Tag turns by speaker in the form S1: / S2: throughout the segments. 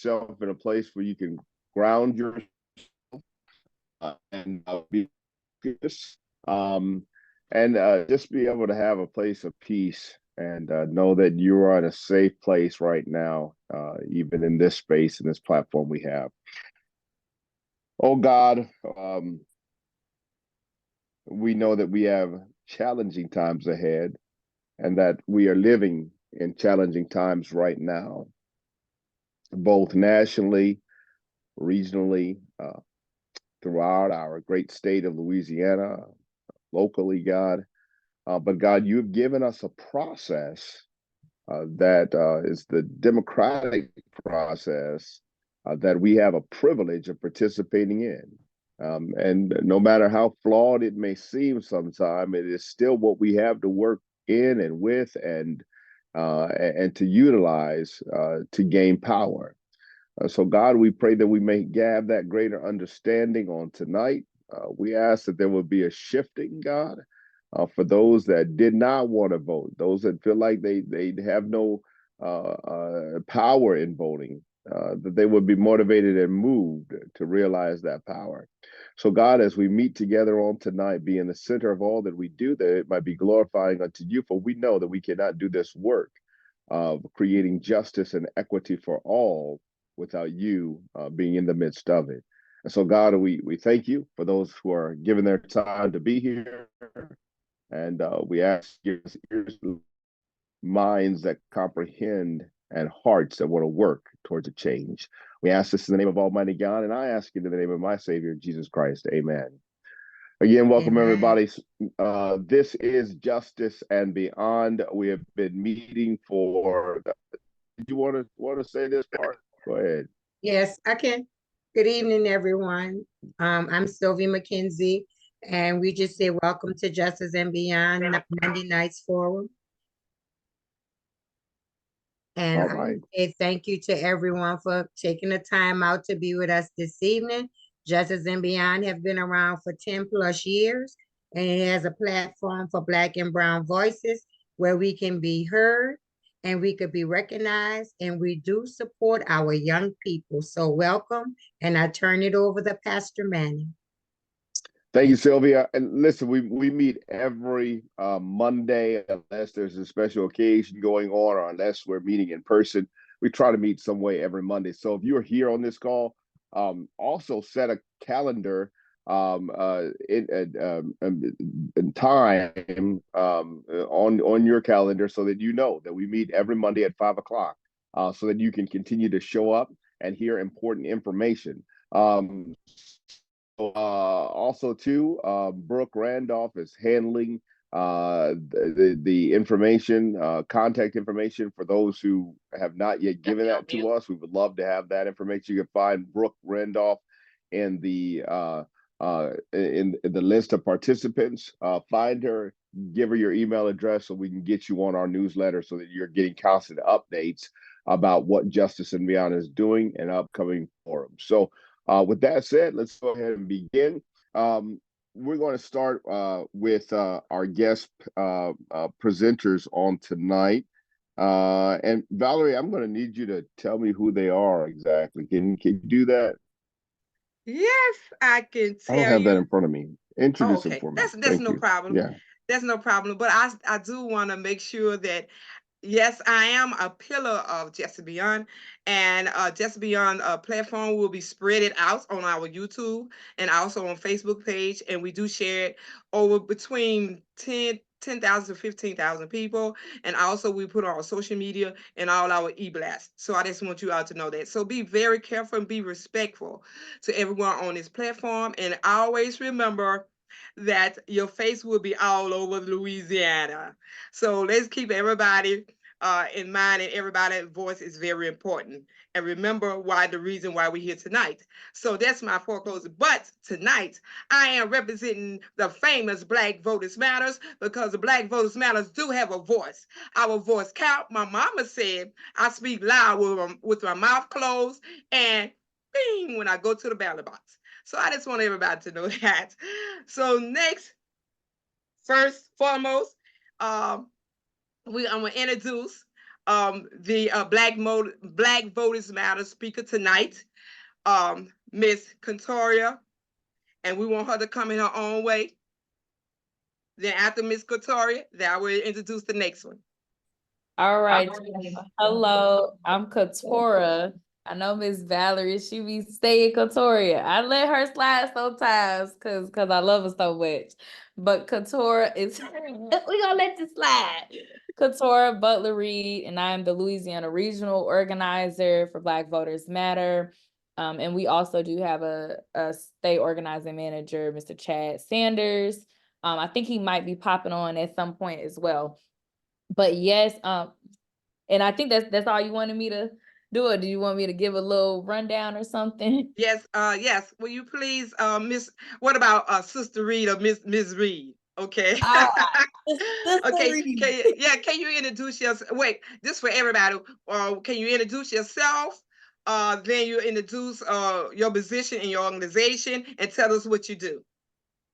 S1: yourself in a place where you can ground yourself and be focused, and just be able to have a place of peace and know that you are in a safe place right now, even in this space and this platform we have. Oh God, we know that we have challenging times ahead and that we are living in challenging times right now, both nationally, regionally, throughout our great state of Louisiana, locally, God. But God, you've given us a process that is the democratic process that we have a privilege of participating in. And no matter how flawed it may seem sometime, it is still what we have to work in and with and to utilize to gain power. So God, we pray that we may have that greater understanding on tonight. We ask that there will be a shifting, God, for those that did not want to vote, those that feel like they have no power in voting, that they would be motivated and moved to realize that power. So God, as we meet together on tonight, be in the center of all that we do, that it might be glorifying unto you, for we know that we cannot do this work of creating justice and equity for all without you being in the midst of it. And so, God, we thank you for those who are giving their time to be here. And we ask you, ears, minds that comprehend, and hearts that want to work towards a change. We ask this in the name of Almighty God, and I ask it in the name of my Savior, Jesus Christ. Amen. Again, welcome everybody. This is Justice and Beyond. We have been meeting for. Did you want to say this part? Go ahead.
S2: Yes, I can. Good evening, everyone. I'm Sylvia McKenzie, and we just say welcome to Justice and Beyond Monday Nights Forum. And I say thank you to everyone for taking the time out to be with us this evening. Justice and Beyond have been around for 10 plus years, and it has a platform for Black and Brown voices where we can be heard and we could be recognized, and we do support our young people. So welcome, and I turn it over to Pastor Manning.
S1: Thank you, Sylvia. And listen, we meet every Monday, unless there's a special occasion going on or unless we're meeting in person. We try to meet some way every Monday. So if you're here on this call, also set a calendar in time on your calendar so that you know that we meet every Monday at 5 o'clock, so that you can continue to show up and hear important information. Also too, Brooke Randolph is handling the information, contact information for those who have not yet given that to us. We would love to have that information. You can find Brooke Randolph in the list of participants. Find her, give her your email address so we can get you on our newsletter so that you're getting constant updates about what Justice and Beyond is doing in upcoming forums. So with that said, let's go ahead and begin. We're going to start with our guest presenters on tonight. And Valerie, I'm going to need you to tell me who they are exactly. Can you do that?
S3: Yes, I can tell you.
S1: I don't have that in front of me. Introduce them for me.
S3: That's no problem.
S1: Yeah.
S3: That's no problem. But I do want to make sure that, yes, I am a pillar of Justice Beyond, and Justice Beyond platform will be spread it out on our YouTube and also on Facebook page, and we do share it over between 10,000 to 15,000 people, and also we put on social media and all our e-blasts. So I just want you all to know that. So be very careful and be respectful to everyone on this platform, and always remember that your face will be all over Louisiana. So let's keep everybody in mind, and everybody's voice is very important. And remember the reason why we're here tonight. So that's my foreclosure. But tonight, I am representing the famous Black Voters Matters, because the Black Voters Matters do have a voice. Our voice count. My mama said I speak loud with my mouth closed and bing when I go to the ballot box. So I just want everybody to know that. So next, first, foremost, I'm going to introduce the Black Voters Matter speaker tonight, Miss Keturah, and we want her to come in her own way. Then after Miss Keturah, then I will introduce the next one.
S4: All right. Hello, I'm Keturah. I know Miss Valerie, she be saying Keturah. I let her slide sometimes because I love her so much. But Keturah is, we gonna let this slide. Keturah Butler-Reed, and I am the Louisiana Regional Organizer for Black Voters Matter. And we also do have a state organizing manager, Mr. Chad Sanders. I think he might be popping on at some point as well. But yes, and I think that's all you wanted me to do, or do you want me to give a little rundown or something?
S3: Yes, yes. Will you please, what about Sister Reed or Miss Reed? Okay. Okay.
S4: Reed.
S3: Can you introduce yourself? Wait, this for everybody. Can you introduce yourself? Then you introduce your position in your organization and tell us what you do.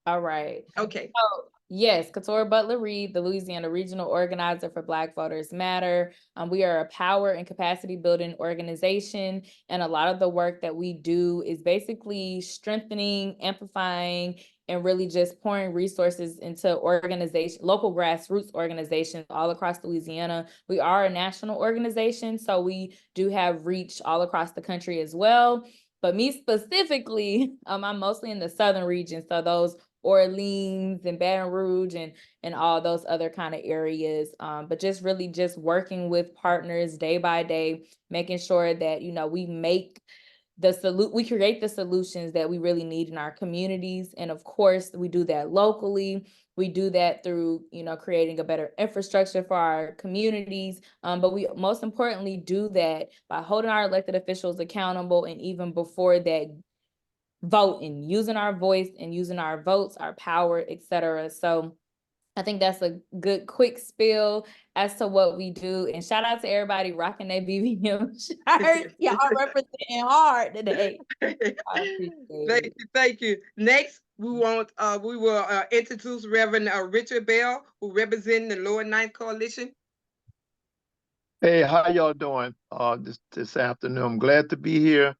S4: All right.
S3: Okay.
S4: So, yes, Keturah Butler-Reed, the Louisiana Regional Organizer for Black Voters Matter. We are a power and capacity building organization, and a lot of the work that we do is basically strengthening, amplifying, and really just pouring resources into local grassroots organizations all across Louisiana. We are a national organization, so we do have reach all across the country as well. But me specifically, I'm mostly in the southern region, so those Orleans and Baton Rouge and all those other kind of areas. But just really just working with partners day by day, making sure that, we make we create the solutions that we really need in our communities. And of course, we do that locally. We do that through, creating a better infrastructure for our communities. But we most importantly do that by holding our elected officials accountable, and even before that, voting, using our voice and using our votes, our power, etc. So I think that's a good quick spill as to what we do. And shout out to everybody rocking their BBM shirt. Y'all representing hard today.
S3: Thank you. Next, we will introduce Reverend Richard Bell, who represents the Lower Ninth Coalition.
S5: Hey, how y'all doing this afternoon? I'm glad to be here.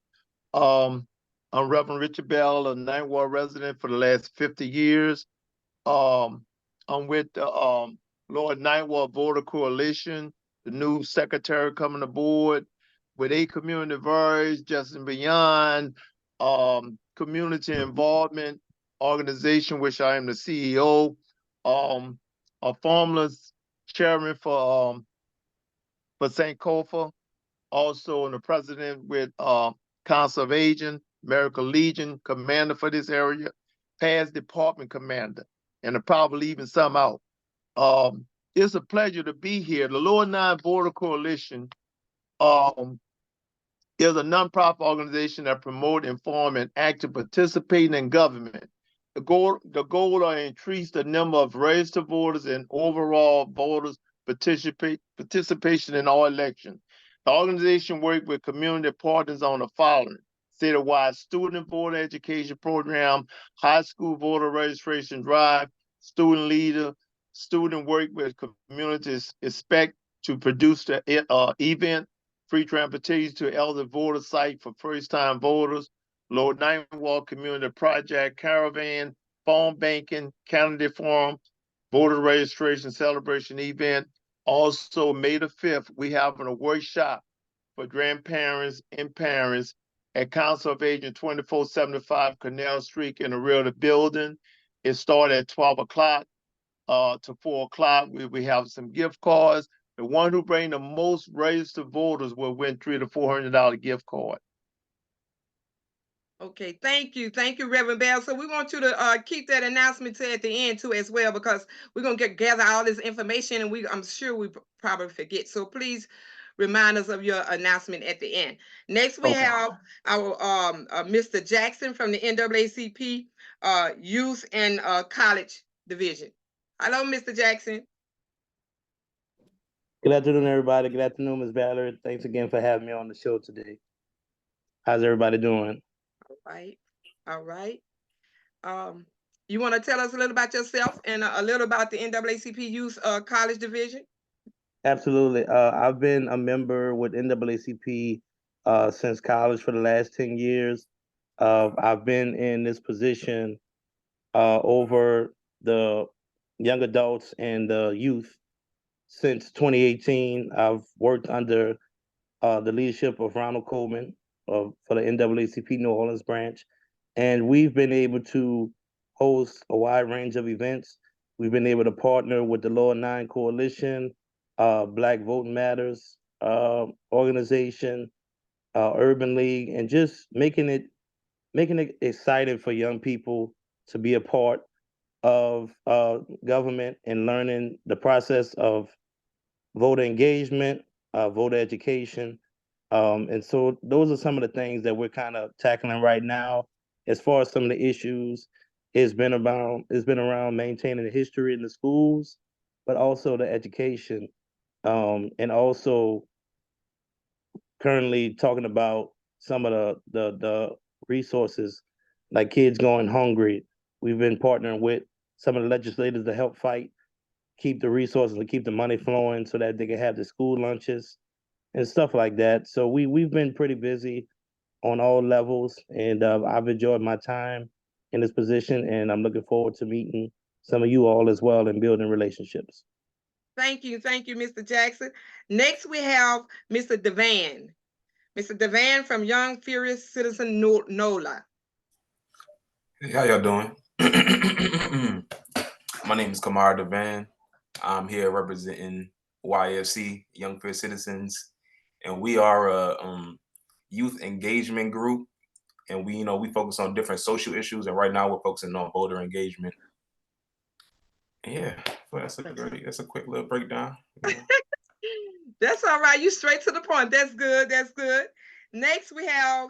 S5: I'm Reverend Richard Bell, a Ninth Ward resident for the last 50 years. I'm with the Lower Ninth Ward Voter Coalition, the new secretary coming aboard with A Community Verge, Just and Beyond, community involvement organization, which I am the CEO, a former chairman for St. Kofa, also the president with Council of Aging, American Legion, commander for this area, past department commander, and I'm probably leaving some out. It's a pleasure to be here. The Lower Nine Border Coalition is a nonprofit organization that promotes, inform, and active participating in government. The goal is to increase the number of registered voters and overall voters participation in all elections. The organization works with community partners on the following: citywide student voter education program, high school voter registration drive, student leader, student work with communities expect to produce the event, free transportation to elder voter site for first-time voters, Lower Ninth Ward Community Project Caravan, phone banking, candidate forum, voter registration celebration event. Also, May the 5th, we having a workshop for grandparents and parents at Council of Aging 2475 Canal Street in the rear of the building. It started at 12 o'clock to 4 o'clock. We have some gift cards. The one who bring the most registered voters will win $300 to $400 gift card.
S3: Okay, thank you, Reverend Bell. So we want you to keep that announcement to at the end too, as well, because we're gonna gather all this information, and I'm sure we probably forget. So please remind us of your announcement at the end. Next, we have our Mr. Jackson from the NAACP Youth and College Division. Hello, Mr. Jackson.
S6: Good afternoon, everybody. Good afternoon, Ms. Ballard. Thanks again for having me on the show today. How's everybody doing?
S3: All right. You want to tell us a little about yourself and a little about the NAACP Youth College Division?
S6: Absolutely. I've been a member with NAACP since college for the last 10 years. I've been in this position over the young adults and the youth since 2018. I've worked under the leadership of Ronald Coleman for the NAACP New Orleans branch, and we've been able to host a wide range of events. We've been able to partner with the Lower 9 Coalition, Black Voting Matters organization, Urban League, and just making it exciting for young people to be a part of government and learning the process of voter engagement, voter education. And so those are some of the things that we're kind of tackling right now. As far as some of the issues, it's been around maintaining the history in the schools, but also the education, and also currently talking about some of the resources, like kids going hungry. We've been partnering with some of the legislators to help fight, keep the resources and keep the money flowing so that they can have the school lunches and stuff like that. So we've been pretty busy on all levels, and I've enjoyed my time in this position, and I'm looking forward to meeting some of you all as well and building relationships.
S3: Thank you, Mr. Jackson. Next, we have Mr. Devan. Mr. Devan from Young Furious Citizen NOLA.
S7: Hey, how y'all doing? My name is Kamar Devan. I'm here representing YFC, Young Furious Citizens, and we are a youth engagement group. And we focus on different social issues. And right now we're focusing on voter engagement. And yeah, well, that's a quick little breakdown.
S3: That's all right. You straight to the point. That's good. That's good. Next, we have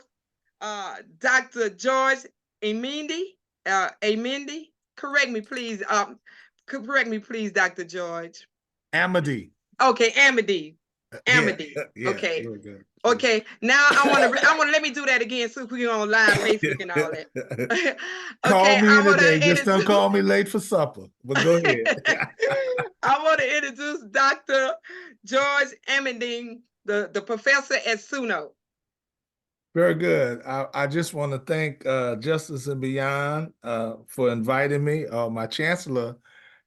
S3: Dr. George Amedee. Amedee. Correct me, please. Correct me, please, Dr. George.
S8: Amedee.
S3: Okay, Amedee. Amedee.
S8: Yeah,
S3: okay.
S8: Good.
S3: Okay. Now I want to let me do that again so we on live Facebook and all that. Okay.
S8: Call me today. Just don't call me late for supper. But go ahead.
S3: I want to introduce Dr. George Amedee, the professor at SUNO.
S8: Very good. I just want to thank Justice and Beyond for inviting me. My chancellor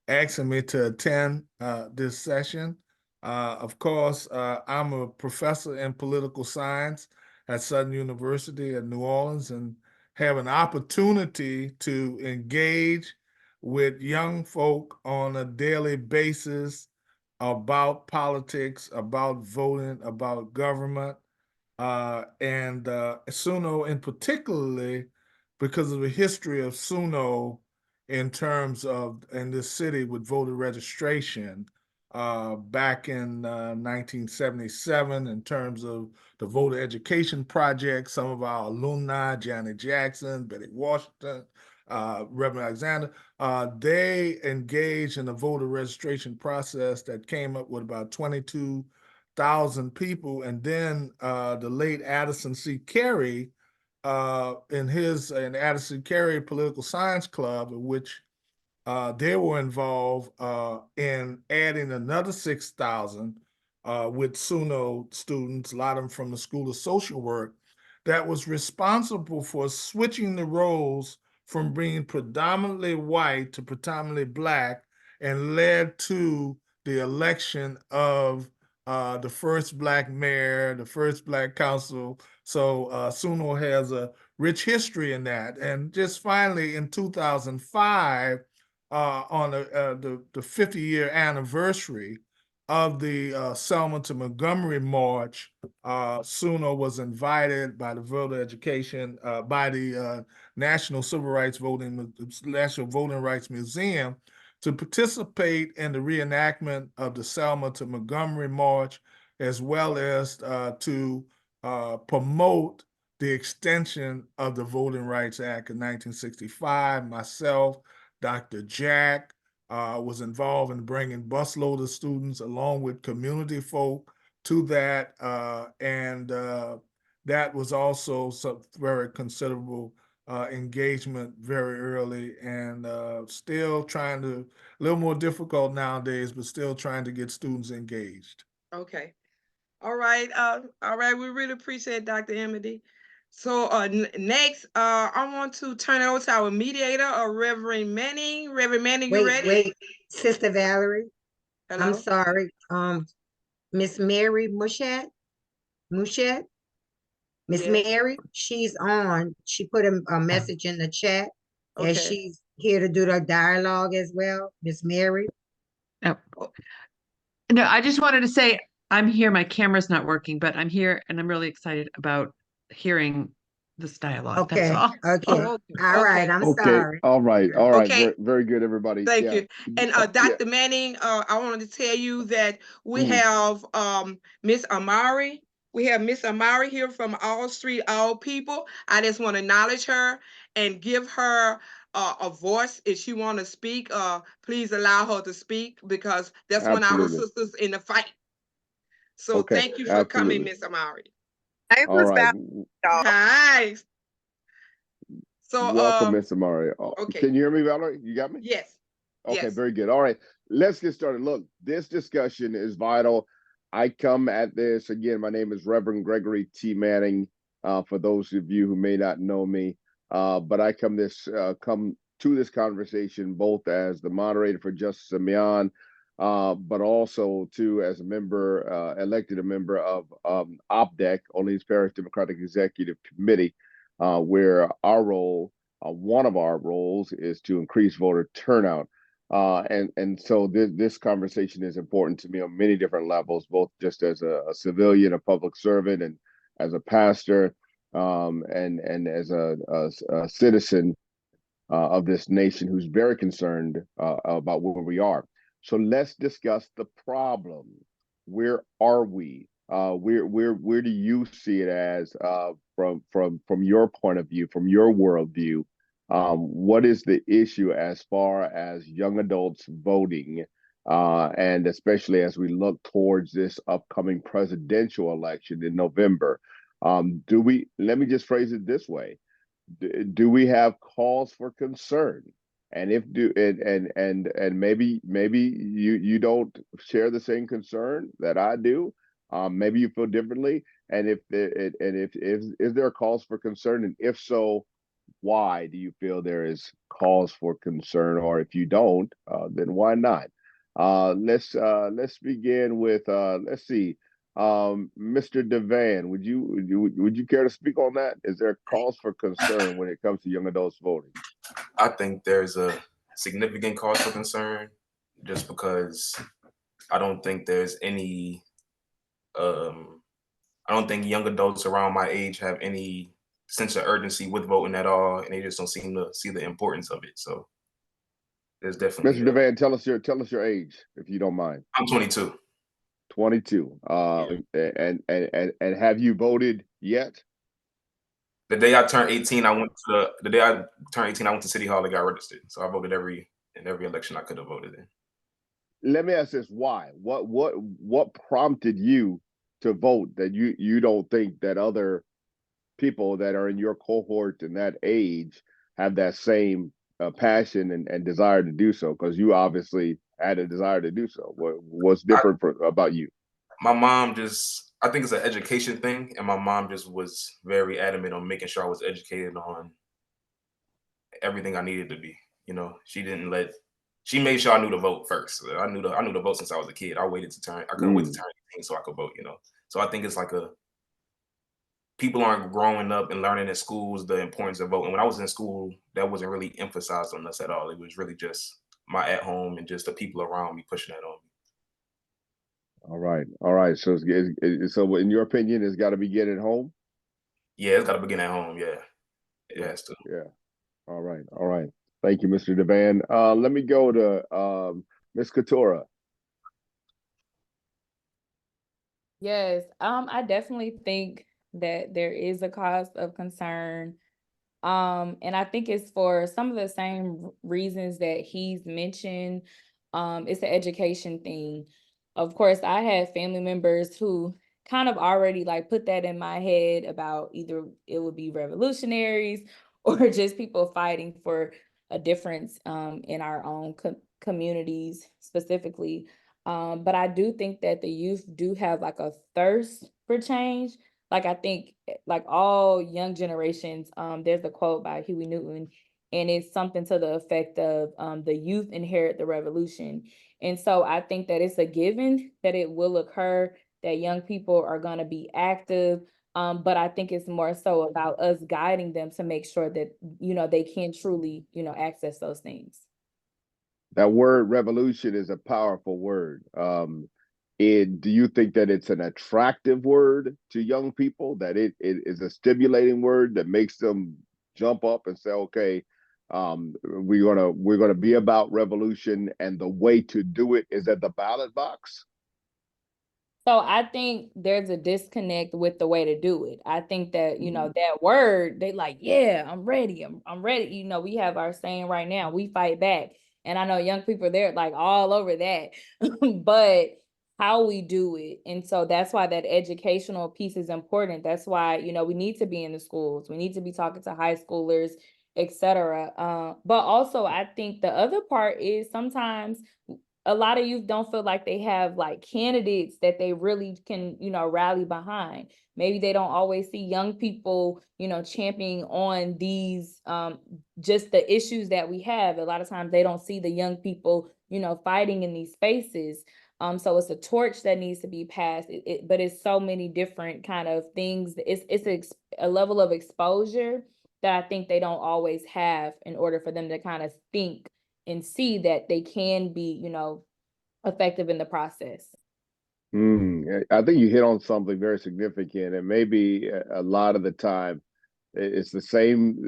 S8: asking me to attend this session. Of course, I'm a professor in political science at Southern University in New Orleans and have an opportunity to engage with young folk on a daily basis about politics, about voting, about government. And SUNO in particularly because of the history of SUNO in terms of in this city with voter registration back in 1977 in terms of the voter education project. Some of our alumni, Janet Jackson, Betty Washington, Reverend Alexander, they engaged in the voter registration process that came up with about 22,000 people. And then the late Addison C. Carey in Addison Carey Political Science Club, in which they were involved in adding another 6,000 with SUNO students, a lot of them from the School of Social Work, that was responsible for switching the roles from being predominantly white to predominantly Black and led to the election of the first Black mayor, the first Black council. So SUNO has a rich history in that. And just finally in 2005, on the 50-year anniversary of the Selma to Montgomery March, SUNO was invited by the Voter Education, by the National Voting Rights Museum to participate in the reenactment of the Selma to Montgomery March, as well as to promote the extension of the Voting Rights Act in 1965. Myself, Dr. Jack was involved in bringing busload of students along with community folk to that. And that was also some very considerable engagement very early, and still trying to, a little more difficult nowadays, but still trying to get students engaged.
S3: Okay. All right. All right. We really appreciate Dr. Amedee. So next, I want to turn it over to our mediator, Reverend Manning. Reverend Manning, you ready?
S2: Wait, Sister Valerie.
S3: Hello?
S2: I'm sorry. Miss Mary Mushat. Miss
S3: Yes.
S2: Mary, she's on. She put a message in the chat, and
S3: Okay.
S2: she's here to do the dialogue as well. Miss Mary.
S9: Oh. No, I just wanted to say I'm here. My camera's not working, but I'm here and I'm really excited about hearing this dialogue.
S2: Okay.
S9: That's all.
S2: Okay.
S3: Oh,
S2: All right.
S3: okay.
S2: I'm
S1: Okay.
S2: sorry.
S1: All right. All right.
S3: Okay.
S1: Very, very good, everybody.
S3: Thank
S1: Yeah.
S3: you. And
S1: Yeah.
S3: Dr. Manning, I wanted to tell you that we
S1: Mhm.
S3: have Miss Amari. We have Miss Amari here from All Street All People. I just want to acknowledge her and give her a voice. If she want to speak, please allow her to speak, because that's one of our
S1: Absolutely.
S3: sisters in the fight. So
S1: Okay.
S3: thank you for coming,
S1: Absolutely.
S3: Miss Amari.
S10: I
S1: All
S10: was
S1: right.
S10: back, y'all.
S3: Hi. So
S1: Welcome, Miss Amari.
S3: okay.
S1: Can you hear me, Valerie? You got me?
S3: Yes.
S1: Okay,
S3: Yes.
S1: very good. All right, let's get started. Look, this discussion is vital. I come at this again. My name is Reverend Gregory T. Manning. For those of you who may not know me, but I come to this conversation both as the moderator for Justice and Beyond, but also too as a member, elected a member of OPDEC, Orleans Parish Democratic Executive Committee, where our role, one of our roles, is to increase voter turnout. And so this conversation is important to me on many different levels, both just as a civilian, a public servant, and as a pastor, and as a citizen of this nation who's very concerned about where we are. So let's discuss the problem. Where are we? Where do you see it as from your point of view, from your worldview? What is the issue as far as young adults voting, and especially as we look towards this upcoming presidential election in November? Let me just phrase it this way. Do we have cause for concern? And if do and maybe you don't share the same concern that I do. Maybe you feel differently. And if is there a cause for concern? And if so, why do you feel there is cause for concern? Or if you don't, then why not? Let's begin with let's see. Mr. Devan, would you care to speak on that? Is there cause for concern when it comes to young adults voting?
S7: I think there's a significant cause for concern, just because I don't think there's any. I don't think young adults around my age have any sense of urgency with voting at all, and they just don't seem to see the importance of it. So there's definitely.
S1: Mr. Devan, tell us your age, if you don't mind.
S7: I'm 22.
S1: 22. And have you voted yet?
S7: The day I turned 18, I went to City Hall and got registered. So I voted in every election I could have voted in.
S1: Let me ask this: why? What prompted you to vote that you don't think that other people that are in your cohort and that age have that same passion and desire to do so? Because you obviously had a desire to do so. What's different about you?
S7: My mom I think it's an education thing, and my mom just was very adamant on making sure I was educated on everything I needed to be. You know, she made sure I knew to vote first. I knew to vote since I was a kid. I couldn't wait to turn 18 so I could vote, you know. So I think it's like people aren't growing up and learning in schools the importance of voting. When I was in school, that wasn't really emphasized on us at all. It was really just my at home and just the people around me pushing that on me.
S1: All right. So in your opinion, it's got to begin at home?
S7: Yeah, it's got to begin at home. Yeah, it has to.
S1: Yeah. All right. Thank you, Mr. Devan. Let me go to Ms. Keturah.
S4: Yes, I definitely think that there is a cause of concern. And I think it's for some of the same reasons that he's mentioned. It's the education thing. Of course, I have family members who kind of already like put that in my head about either it would be revolutionaries or just people fighting for a difference in our own communities specifically. But I do think that the youth do have like a thirst for change. Like I think like all young generations, there's a quote by Huey Newton, and it's something to the effect of the youth inherit the revolution. And so I think that it's a given that it will occur, that young people are going to be active. But I think it's more so about us guiding them to make sure that, they can truly, access those things.
S1: That word revolution is a powerful word. Do you think that it's an attractive word to young people, that it is a stimulating word that makes them jump up and say, okay, we're gonna be about revolution, and the way to do it is at the ballot box?
S4: So I think there's a disconnect with the way to do it. I think that, that word, they like, yeah, I'm ready. I'm ready. We have our saying right now, we fight back. And I know young people, they're like all over that, but how we do it. And so that's why that educational piece is important. That's why, we need to be in the schools. We need to be talking to high schoolers, etc. But also I think the other part is sometimes a lot of youth don't feel like they have like candidates that they really can, rally behind. Maybe they don't always see young people, championing on these, just the issues that we have. A lot of times they don't see the young people, fighting in these spaces. So it's a torch that needs to be passed, but it's so many different kind of things. It's a level of exposure that I think they don't always have in order for them to kind of think and see that they can be, effective in the process.
S1: I think you hit on something very significant, and maybe a lot of the time it's the same.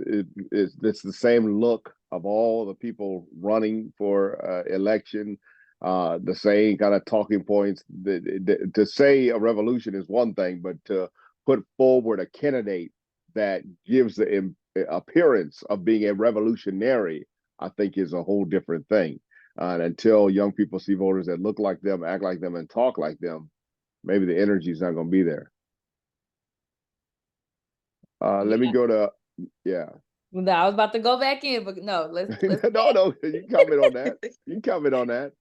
S1: It's the same look of all the people running for election. The same kind of talking points. To say a revolution is one thing, but to put forward a candidate that gives the appearance of being a revolutionary, I think, is a whole different thing. And until young people see voters that look like them, act like them, and talk like them, maybe the energy is not going to be there. Let me go to, yeah.
S4: No, I was about to go back in, but no, let's
S1: no, you comment on that. You comment on that.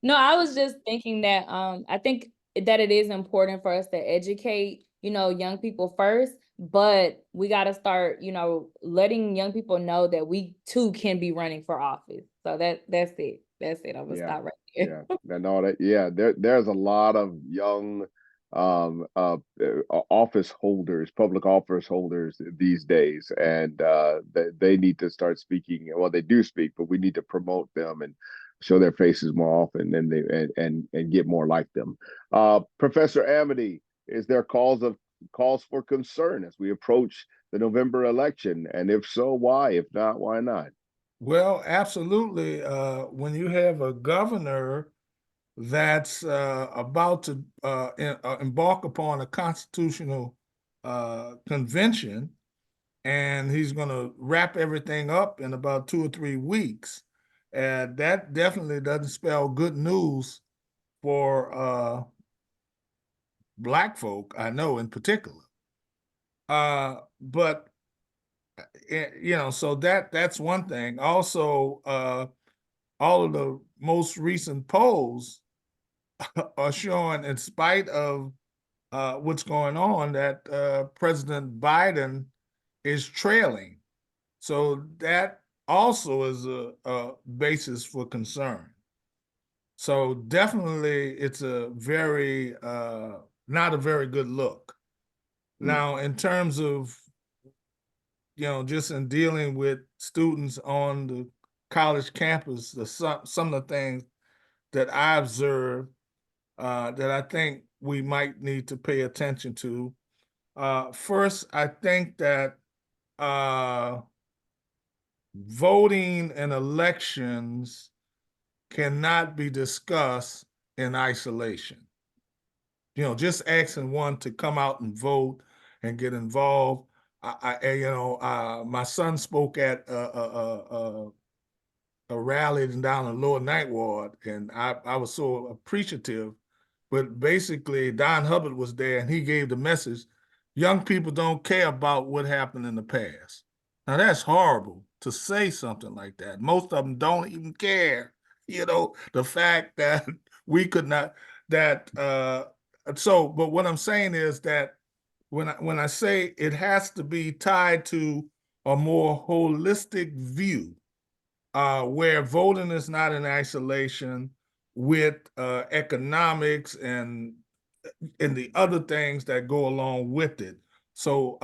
S4: No, I was just thinking that I think that it is important for us to educate, young people first, but we got to start, letting young people know that we too can be running for office. So that's it. That's it. I'm gonna stop right here.
S1: There's a lot of young office holders, public office holders these days, and they need to start speaking. Well, they do speak, but we need to promote them and show their faces more often, and get more like them. Professor Amedee, is there cause for concern as we approach the November election? And if so, why? If not, why not?
S8: Well, absolutely. When you have a governor that's about to embark upon a constitutional convention, and he's going to wrap everything up in about 2 or 3 weeks, and that definitely doesn't spell good news for Black folk, I know in particular. But so that's one thing. Also, all of the most recent polls are showing, in spite of what's going on, that President Biden is trailing. So that also is a basis for concern. So definitely it's a very, not a very good look. Now, in terms of, just in dealing with students on the college campus, some of the things that I observed that I think we might need to pay attention to. First, I think that voting and elections cannot be discussed in isolation. Just asking one to come out and vote and get involved. My son spoke at a rally down in Lower Ninth Ward, and I was so appreciative. But basically, Don Hubbard was there, and he gave the message: young people don't care about what happened in the past. Now that's horrible to say something like that. Most of them don't even care. The fact that we could not that but what I'm saying is that when I say it has to be tied to a more holistic view, where voting is not in isolation with economics and the other things that go along with it. So,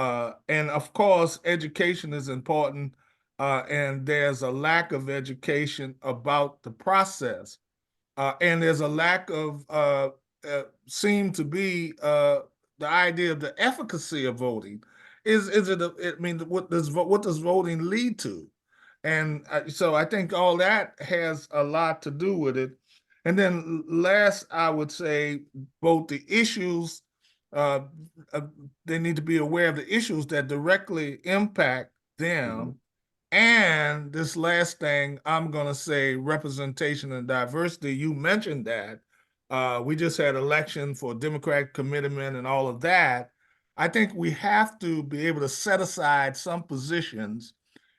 S8: and of course, education is important, and there's a lack of education about the process, and there's a lack of seem to be the idea of the efficacy of voting. Is it? I mean, what does voting lead to? And so I think all that has a lot to do with it. And then last, I would say both the issues, uh, uh, they need to be aware of the issues that directly impact them. And this last thing, I'm going to say representation and diversity. You mentioned that. We just had election for Democratic commitment and all of that. I think we have to be able to set aside some positions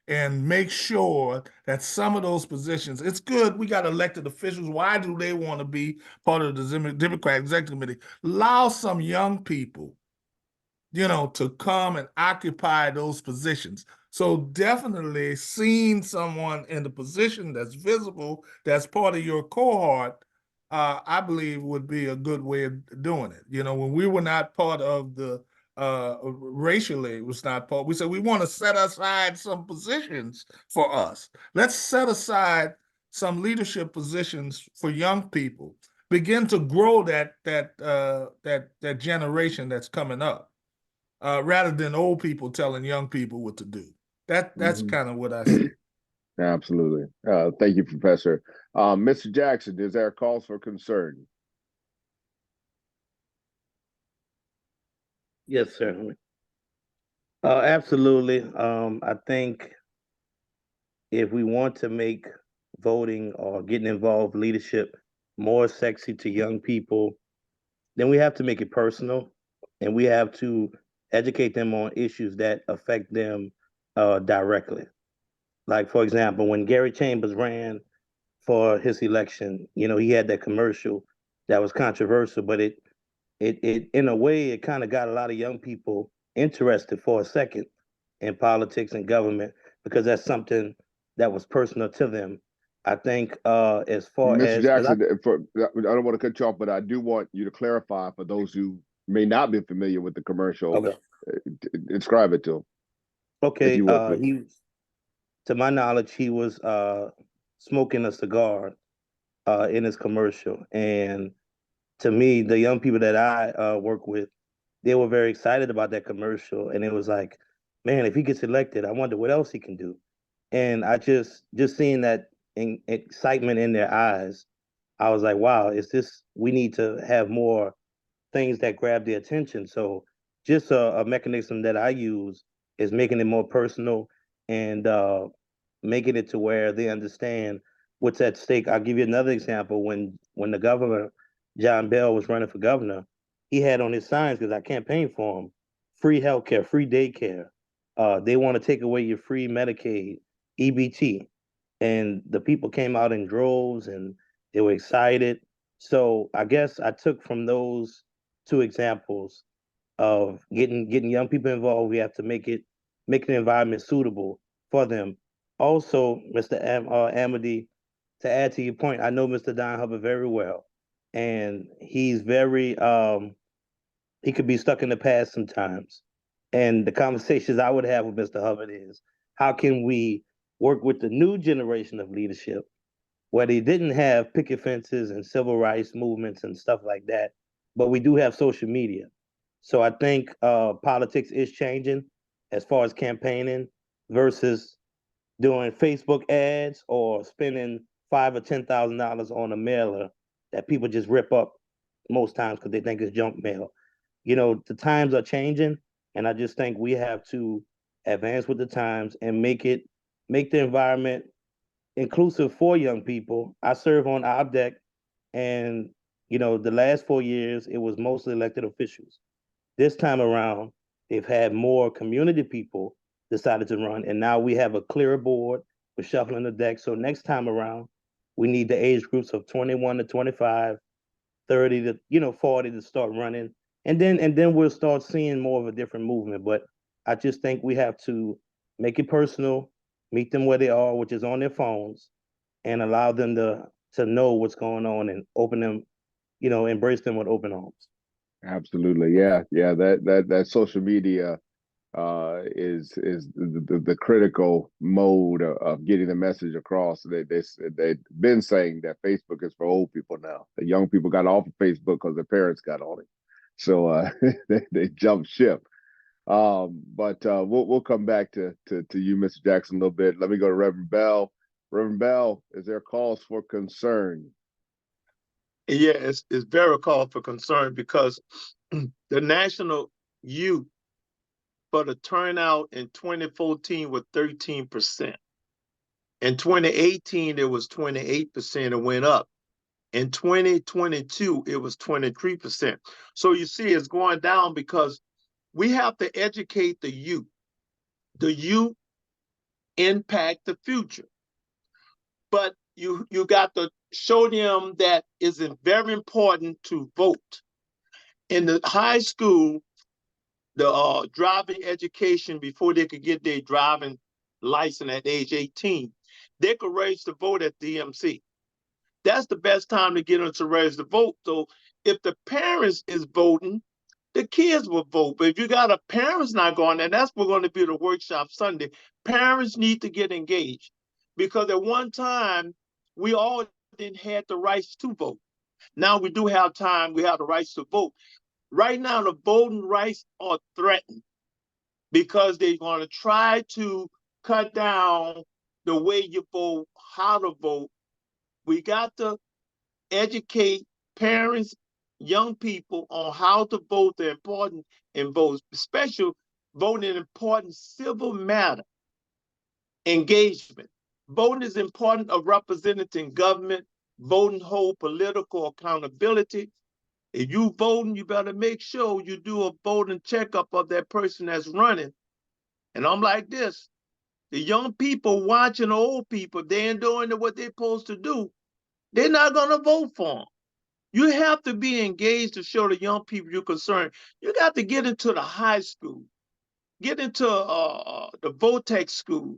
S8: and make sure that some of those positions, it's good we got elected officials. Why do they want to be part of the Democratic Executive Committee? Allow some young people, to come and occupy those positions. So definitely seeing someone in the position that's visible, that's part of your cohort, I believe would be a good way of doing it. When we were not part of the racially, it was not part. We said we want to set aside some positions for us. Let's set aside some leadership positions for young people. Begin to grow that generation that's coming up, rather than old people telling young people what to do. That's kind of what I see.
S1: Absolutely. Thank you, Professor. Mr. Jackson, is there a cause for concern?
S6: Yes, certainly. Absolutely. I think if we want to make voting or getting involved leadership more sexy to young people, then we have to make it personal, and we have to educate them on issues that affect them directly. Like, for example, when Gary Chambers ran for his election, he had that commercial that was controversial, but it in a way, it kind of got a lot of young people interested for a second in politics and government, because that's something that was personal to them. I think as far
S1: Mr.
S6: as,
S1: Jackson, I don't want to cut you off, but I do want you to clarify for those who may not be familiar with the commercial.
S6: okay,
S1: Describe it to them, if
S6: okay,
S1: you would, please.
S6: to my knowledge, he was smoking a cigar in his commercial, and to me, the young people that I work with, they were very excited about that commercial, and it was like, man, if he gets elected, I wonder what else he can do. And I just seeing that excitement in their eyes, I was like, wow, we need to have more things that grab their attention. So just a mechanism that I use is making it more personal, and making it to where they understand what's at stake. I'll give you another example. When the governor, John Bell, was running for governor, he had on his signs, because I campaigned for him, free healthcare, free daycare. They want to take away your free Medicaid, EBT. And the people came out in droves, and they were excited. So I guess I took from those two examples of getting young people involved. We have to make the environment suitable for them. Also, Mr. Amedee, to add to your point, I know Mr. Don Hubbard very well, and he's very he could be stuck in the past sometimes. And the conversations I would have with Mr. Hubbard is, how can we work with the new generation of leadership where they didn't have picket fences and civil rights movements and stuff like that, but we do have social media. So I think politics is changing as far as campaigning versus doing Facebook ads or spending $5,000 or $10,000 on a mailer that people just rip up most times because they think it's junk mail. The times are changing, and I just think we have to advance with the times and make the environment inclusive for young people. I serve on OPDEC, and the last 4 years it was mostly elected officials. This time around, they've had more community people decided to run. And now we have a clearer board. We're shuffling the deck. So next time around, we need the age groups of 21 to 25, 30 to 40 to start running. And then we'll start seeing more of a different movement. But I just think we have to make it personal, meet them where they are, which is on their phones, and allow them to know what's going on and open them, embrace them with open arms.
S1: Absolutely. Yeah. Yeah. That social media is the critical mode of getting the message across. They've been saying that Facebook is for old people now. The young people got off of Facebook because their parents got on it, so they jumped ship. But we'll come back to you, Mr. Jackson, a little bit. Let me go to Reverend Bell. Reverend Bell, is there cause for concern?
S5: Yeah, it's very cause for concern because the national youth for the turnout in 2014 was 13%. In 2018, it was 28%. It went up. In 2022, it was 23%. So you see, it's going down because we have to educate the youth. The youth impact the future. But you got to show them that it's very important to vote. In the high school, the driving education, before they could get their driving license at age 18, they could register to vote at DMC. That's the best time to get them to register to vote. So if the parents is voting, the kids will vote. But if you got a parents not going, and that's what's going to be the workshop Sunday, parents need to get engaged. Because at one time, we all didn't have the rights to vote. Now we do have time, we have the rights to vote. Right now, the voting rights are threatened because they're going to try to cut down the way you vote, how to vote. We got to educate parents, young people on how to vote, the important in votes, especially voting in important civil matter, engagement. Voting is important of representing government. Voting hold political accountability. If you voting, you better make sure you do a voting checkup of that person that's running. And I'm like this, the young people watching the old people, they ain't doing what they're supposed to do, they're not gonna vote for them. You have to be engaged to show the young people you're concerned. You got to get into the high school, get into the VOTEC school,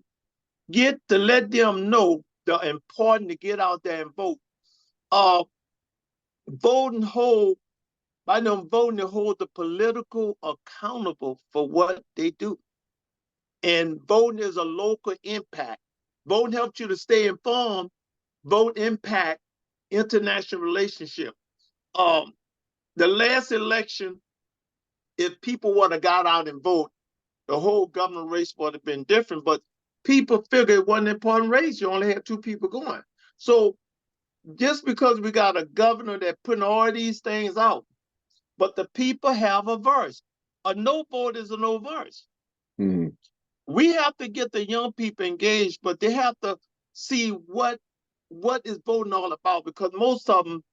S5: get to let them know the importance to get out there and vote. Voting hold, by them voting, they hold the political accountable for what they do. And voting is a local impact. Voting helps you to stay informed. Vote impact international relationship. The last election, if people would have got out and vote, the whole government race would have been different. But people figured it wasn't an important race. You only had two people going. So just because we got a governor that putting all these things out, but the people have a verse. A no vote is a no verse.
S1: Mm-hmm.
S5: We have to get the young people engaged, but they have to see what is voting all about, because most of them,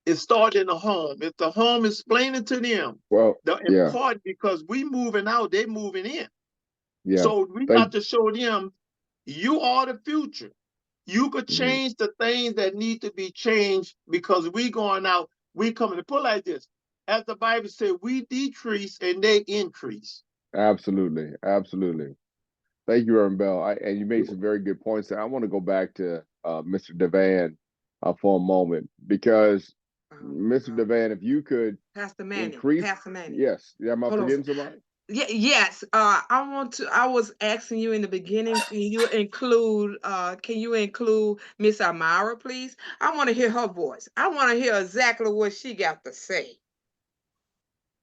S5: it starts in the home. If the home is explaining to them, important, because we moving out, they moving in.
S1: Yeah.
S5: So we got to show them, you are the future. You could change the things that need to be changed, because we going out, we coming to put like this. As the Bible said, we decrease and they increase.
S1: Absolutely. Absolutely. Thank you, Reverend Bell. And you made some very good points there. I want to go back to Mr. Devan for a moment, because Mr. Devan, if you could increase. Yes. Am I forgetting somebody?
S3: Yes. I was asking you in the beginning, can you include Miss Amara, please? I want to hear her voice. I want to hear exactly what she got to say.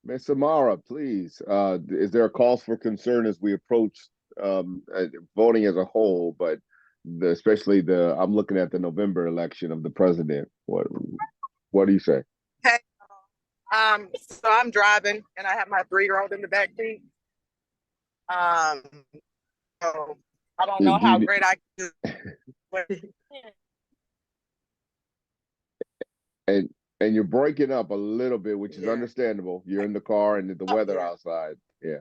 S1: Miss Amara, please. Is there a cause for concern as we approach voting as a whole, but especially I'm looking at the November election of the president. What do you say?
S10: Hey, so I'm driving and I have my 3-year-old in the back seat. So I don't know how great I can.
S1: And you're breaking up a little bit, which is understandable. You're in the car and the weather outside. Yeah.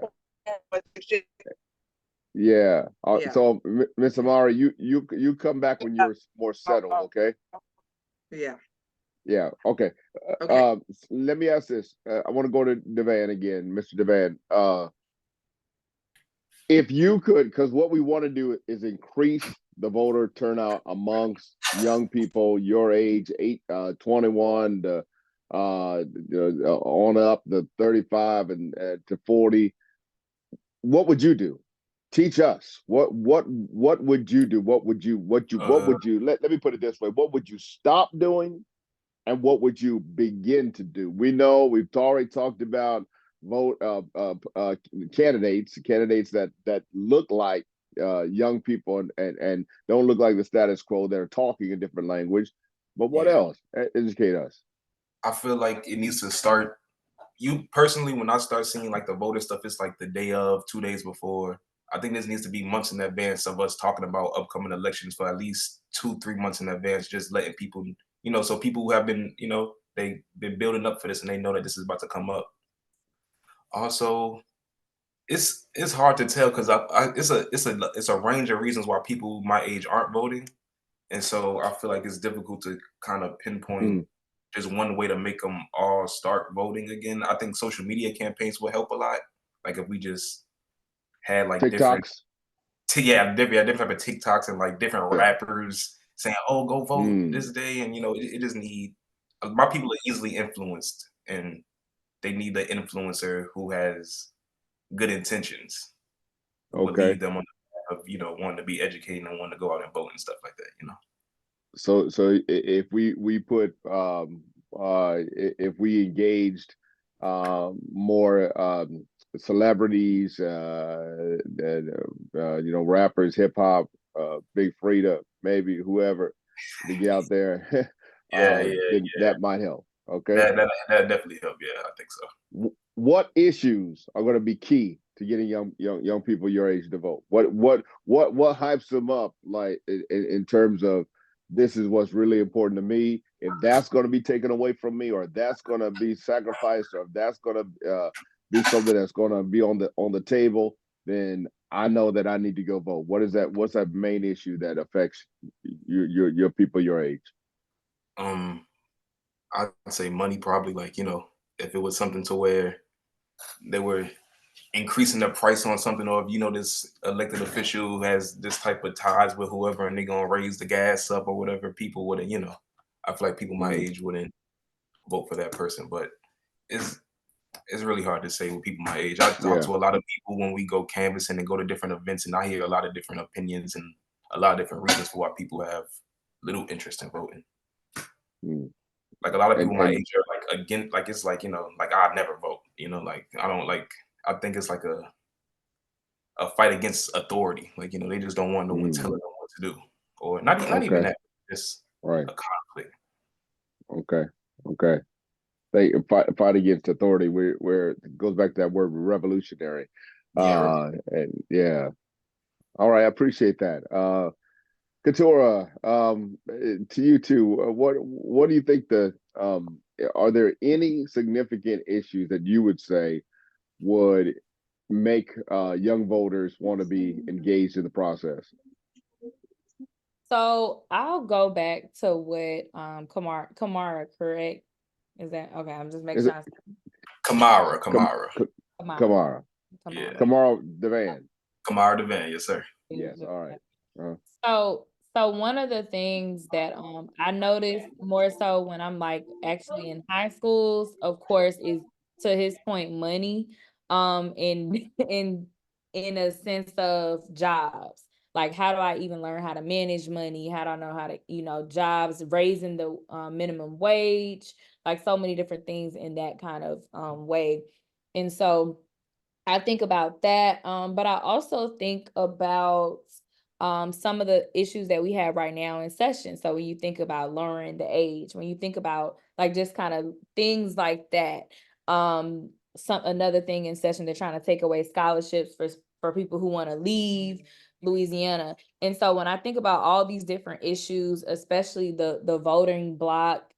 S1: Yeah.
S3: Yeah.
S1: So, Miss Amari, you come back when you're more settled, okay?
S3: Yeah.
S1: Yeah. Okay.
S3: Okay.
S1: Let me ask this. I want to go to Devan again, Mr. Devan. If you could, because what we want to do is increase the voter turnout amongst young people your age, 21 on up, the 35 and to 40. What would you do? Teach us. What would you do? Let me put it this way. What would you stop doing? And what would you begin to do? We know we've already talked about vote candidates that look like young people and don't look like the status quo. They're talking a different language. But what else? Educate us.
S7: I feel like it needs to start. You personally, when I start seeing like the voter stuff, it's like the day of, 2 days before. I think this needs to be months in advance of us talking about upcoming elections for at least 2-3 months in advance, just letting people, so people who have been, they've been building up for this and they know that this is about to come up. Also, it's hard to tell because it's a range of reasons why people my age aren't voting, and so I feel like it's difficult to kind of pinpoint just one way to make them all start voting again. I think social media campaigns will help a lot. Like if we just had like different
S1: TikToks.
S7: Different type of TikToks and like different
S1: Yeah.
S7: rappers saying, "Oh, go vote this day," and it just need. My people are easily influenced, and they need the influencer who has good intentions, who will
S1: Okay.
S7: lead them on the path of wanting to be educated and wanting to go out and vote and stuff like that.
S1: So if we put if we engaged more celebrities, rappers, hip hop, Big Frida, maybe whoever, to get out there, then that might help. Okay.
S7: That definitely help. Yeah, I think so.
S1: What issues are going to be key to getting young people your age to vote? What hypes them up, like in terms of this is what's really important to me? If that's going to be taken away from me, or that's going to be sacrificed, or if that's going to be something that's going to be on the table, then I know that I need to go vote. What is that? What's that main issue that affects your people your age?
S7: I'd say money, probably. Like if it was something to where they were increasing the price on something, or if this elected official has this type of ties with whoever and they're gonna raise the gas up or whatever, people wouldn't, I feel like people my age wouldn't vote for that person. But it's really hard to say with people my age. I talk to a lot of people when we go canvassing and go to different events, and I hear a lot of different opinions and a lot of different reasons for why people have little interest in voting. Like a lot of people my age are like again, like it's like like I'd never vote. Like I don't like. I think it's like a fight against authority. Like they just don't want no one telling them what to do, or not even that. Just a conflict.
S1: Okay. They fight against authority. Where it goes back to that word revolutionary. And yeah. All right, I appreciate that. Keturah, to you too. What do you think are there any significant issues that you would say would make young voters want to be engaged in the process?
S4: So I'll go back to what Kamara, correct? Is that okay? I'm just making sure.
S7: Kamara.
S1: Yeah. Kamara Devan.
S7: Kamara Devan, yes, sir.
S1: Yes, all right.
S4: So one of the things that I noticed more so when I'm like actually in high schools, of course, is to his point, money, in a sense of jobs. Like, how do I even learn how to manage money? How do I know how to, jobs, raising the minimum wage, like so many different things in that kind of way. And so I think about that, but I also think about some of the issues that we have right now in session. So when you think about lowering the age, when you think about like just kind of things like that, another thing in session, they're trying to take away scholarships for people who want to leave Louisiana. And so when I think about all these different issues, especially the voting block,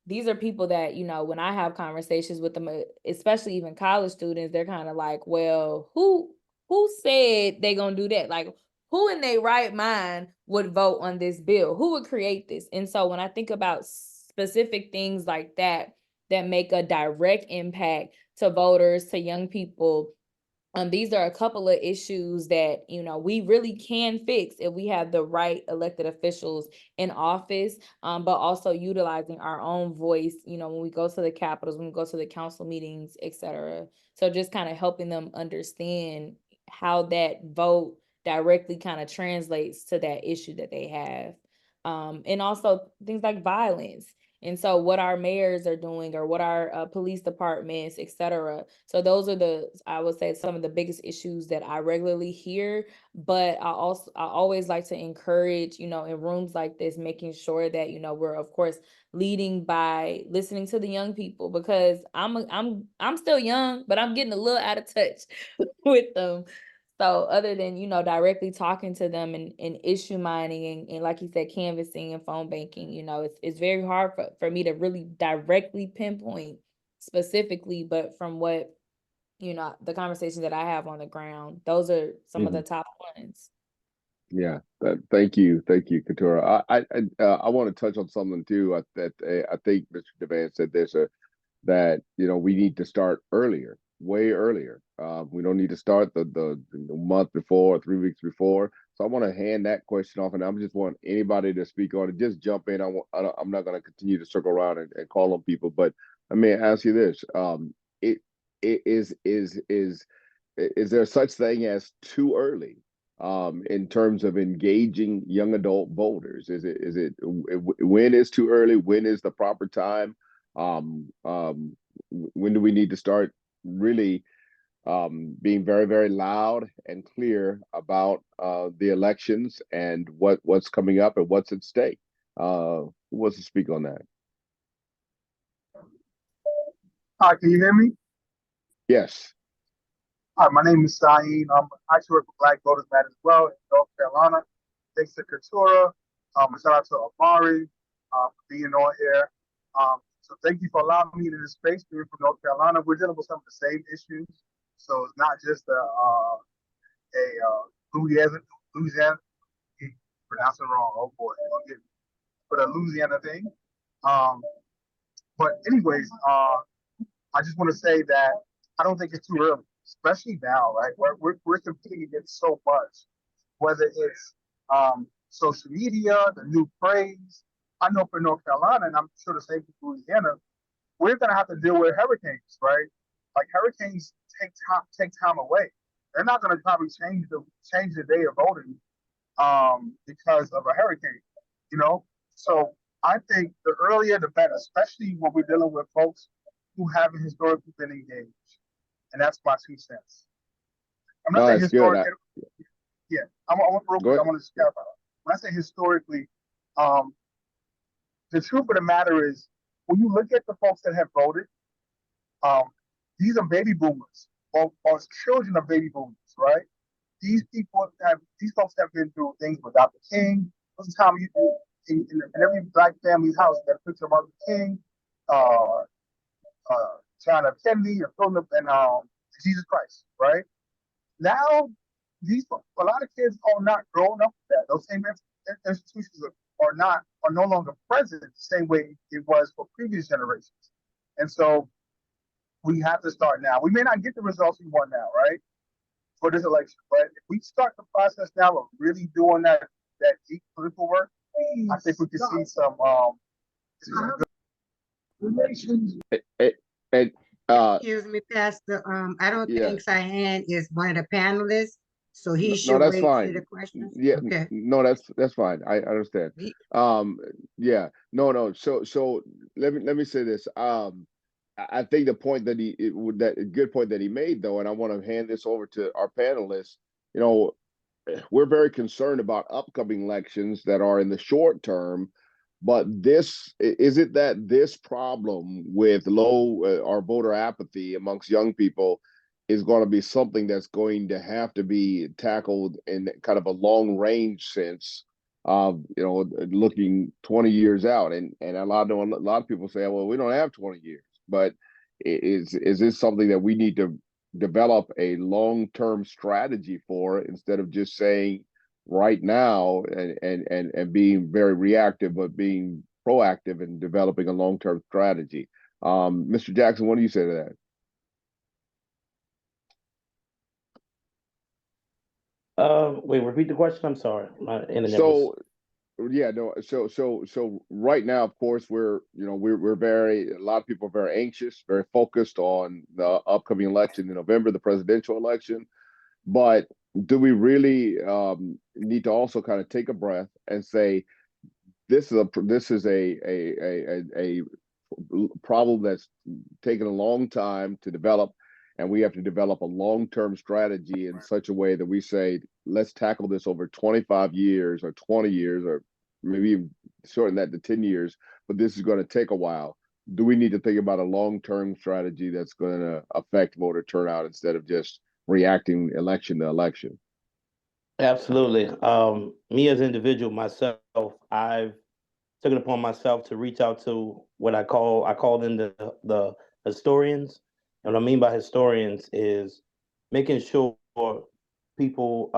S4: these are people that, when I have conversations with them, especially even college students, they're kind of like, well, who who said they gonna do that? Like, who in their right mind would vote on this bill? Who would create this? And so when I think about specific things like that make a direct impact to voters, to young people, these are a couple of issues that, you know, we really can fix if we have the right elected officials in office, but also utilizing our own voice, you know, when we go to the capitals, when we go to the council meetings, etc. So just kind of helping them understand how that vote directly kind of translates to that issue that they have. And also things like violence. And so what our mayors are doing, or what our police departments, etc. So those are I would say, some of the biggest issues that I regularly hear. But I always like to encourage, you know, in rooms like this, making sure that, you know, we're of course leading by listening to the young people, because I'm still young, but I'm getting a little out of touch with them. So other than, you know, directly talking to them and issue mining and like you said, canvassing and phone banking, you know, it's very hard for me to really directly pinpoint specifically, but from what, you know, the conversations that I have on the ground, those are some of the top ones.
S1: Yeah, thank you, Keturah. I want to touch on something too. That I think Mr. Devan said that, you know, we need to start earlier, way earlier. We don't need to start the month before or 3 weeks before. So I want to hand that question off, and I just want anybody to speak on it. Just jump in. I'm not going to continue to circle around and call on people, but I may ask you this: it is there such thing as too early? In terms of engaging young adult voters, is it when is too early? When is the proper time? When do we need to start really being very, very loud and clear about the elections and what's coming up and what's at stake? Who wants to speak on that?
S11: Hi, can you hear me?
S1: Yes.
S11: Hi, my name is Saeed. I actually work for Black Voters Matter as well in North Carolina. Thanks to Keturah. Shout out to Amari for being on here. So thank you for allowing me in this space. Being from North Carolina, we're dealing with some of the same issues. So it's not just a Louisiana, pronounce it wrong. Oh boy, don't get me. But a Louisiana thing. But anyways, I just want to say that I don't think it's too early, especially now, right? We're competing against so much, whether it's social media, the new craze. I know for North Carolina, and I'm sure the same for Louisiana, we're gonna have to deal with hurricanes, right? Like hurricanes take time away. They're not gonna probably change the day of voting because of a hurricane, you know. So I think the earlier the better, especially when we're dealing with folks who haven't historically been engaged. And that's my 2 cents. I'm not saying historically. Yeah, I'm real quick. I want to clarify. When I say historically, the truth of the matter is, when you look at the folks that have voted, these are baby boomers or children of baby boomers, right? These folks have been through things with Dr. King. Most of the time, you do in every Black family's house, you got a picture of Martin King, John F. Kennedy, and Philip, and Jesus Christ, right? Now, a lot of kids are not growing up with that. Those same institutions are no longer present the same way it was for previous generations. And so we have to start now. We may not get the results we want now, right, for this election, but if we start the process now of really doing that deep political work, I think we can see some good relations.
S2: Excuse me, Pastor. I don't think Cyan is one of the panelists, so he should
S1: that's
S2: wait
S1: fine.
S2: for the questions.
S1: Yeah,
S2: okay.
S1: No, that's fine. I understand. Yeah, no. So let me say this. I think the point that good point that he made though, and I want to hand this over to our panelists. You know, we're very concerned about upcoming elections that are in the short term. But this problem with low or voter apathy amongst young people is going to be something that's going to have to be tackled in kind of a long range sense of, you know, looking 20 years out. And a lot of people say, well, we don't have 20 years, but is this something that we need to develop a long-term strategy for it instead of just saying right now and being very reactive, but being proactive and developing a long-term strategy. Mr. Jackson, what do you say to that?
S6: Wait, repeat the question. I'm sorry. My internet
S1: So, yeah, no. So right now, of course, we're very, a lot of people are very anxious, very focused on the upcoming election in November, the presidential election. But do we really need to also kind of take a breath and say this is a problem that's taken a long time to develop, and we have to develop a long-term strategy in such a way that we say, let's tackle this over 25 years or 20 years, or maybe even shorten that to 10 years, but this is going to take a while. Do we need to think about a long-term strategy that's going to affect voter turnout instead of just reacting election to election?
S6: Absolutely. Me as an individual, myself, I've taken it upon myself to reach out to what I call in the historians. And what I mean by historians is making sure people,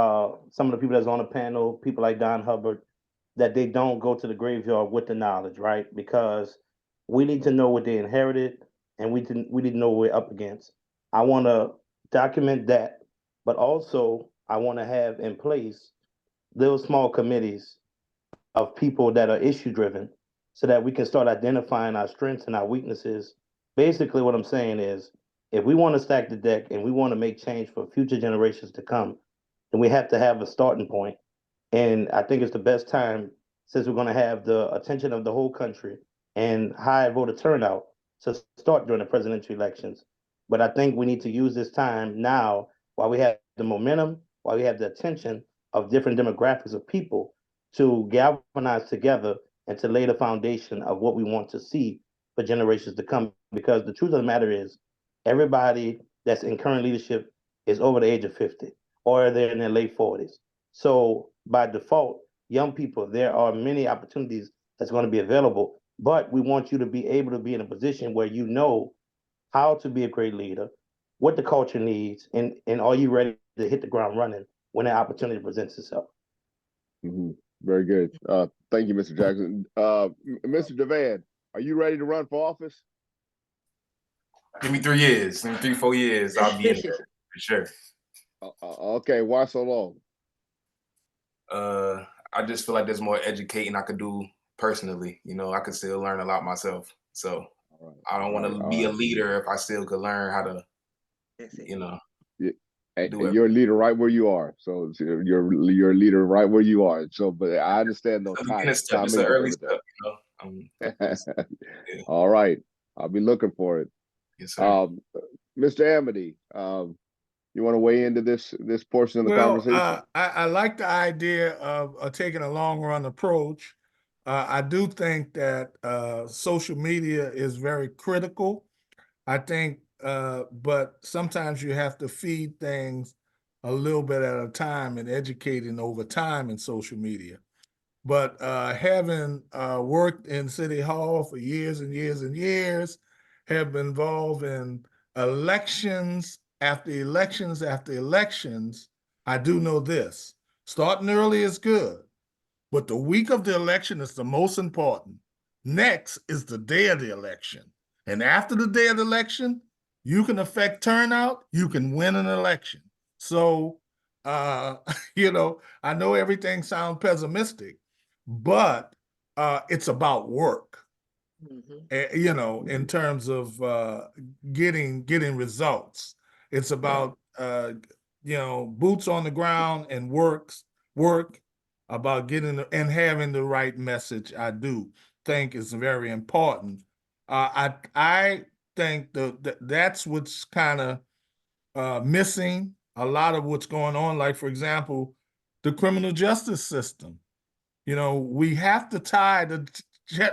S6: some of the people that's on the panel, people like Don Hubbard, that they don't go to the graveyard with the knowledge, right? Because we need to know what they inherited, and we need to know what we're up against. I want to document that, but also I want to have in place little small committees of people that are issue driven so that we can start identifying our strengths and our weaknesses. Basically, what I'm saying is if we want to stack the deck and we want to make change for future generations to come, then we have to have a starting point. And I think it's the best time, since we're going to have the attention of the whole country and high voter turnout, to start during the presidential elections. But I think we need to use this time now while we have the momentum, while we have the attention of different demographics of people, to galvanize together and to lay the foundation of what we want to see for generations to come. Because the truth of the matter is, everybody that's in current leadership is over the age of 50 or they're in their late 40s. So by default, young people, there are many opportunities that's going to be available, but we want you to be able to be in a position where you know how to be a great leader, what the culture needs, and are you ready to hit the ground running when that opportunity presents itself?
S1: Mm-hmm. Very good. Thank you, Mr. Jackson. Mr. Devan, are you ready to run for office?
S7: Give me 3 years, 4 years, I'll be in there for sure.
S1: Okay, why so long?
S7: I just feel like there's more educating I could do personally. I could still learn a lot myself. So I don't want to be a leader if I still could learn how to,
S1: And you're a leader right where you are. So you're a leader right where you are. So, but I understand those times.
S7: It's an early step,
S1: yeah. All right, I'll be looking for it.
S7: Yes, sir.
S1: Mr. Amedee, you want to weigh into this portion of the conversation?
S8: I like the idea of taking a long run approach. I do think that social media is very critical. I think, but sometimes you have to feed things a little bit at a time and educating over time in social media. But having worked in City Hall for years and years and years, have been involved in elections after elections after elections, I do know this. Starting early is good, but the week of the election is the most important. Next is the day of the election. And after the day of the election, you can affect turnout, you can win an election. So, I know everything sounds pessimistic, but it's about work. In terms of getting results. It's about boots on the ground and work about getting and having the right message. I do think is very important. I think that's what's kind of missing a lot of what's going on. Like, for example, the criminal justice system. We have to tie the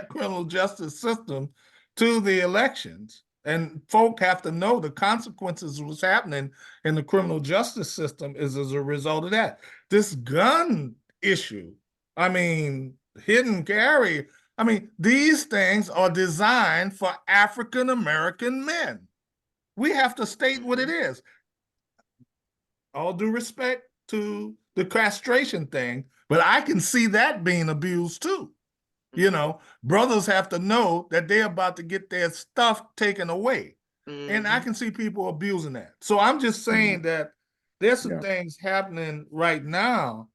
S8: criminal justice system to the elections. And folk have to know the consequences of what's happening in the criminal justice system is as a result of that. This gun issue, hidden carry, these things are designed for African American men. We have to state what it is. all due respect to the castration thing, but I can see that being abused too. You know, brothers have to know that they're about to get their stuff taken away. And I can see people abusing that. So I'm just saying that there's some things happening right now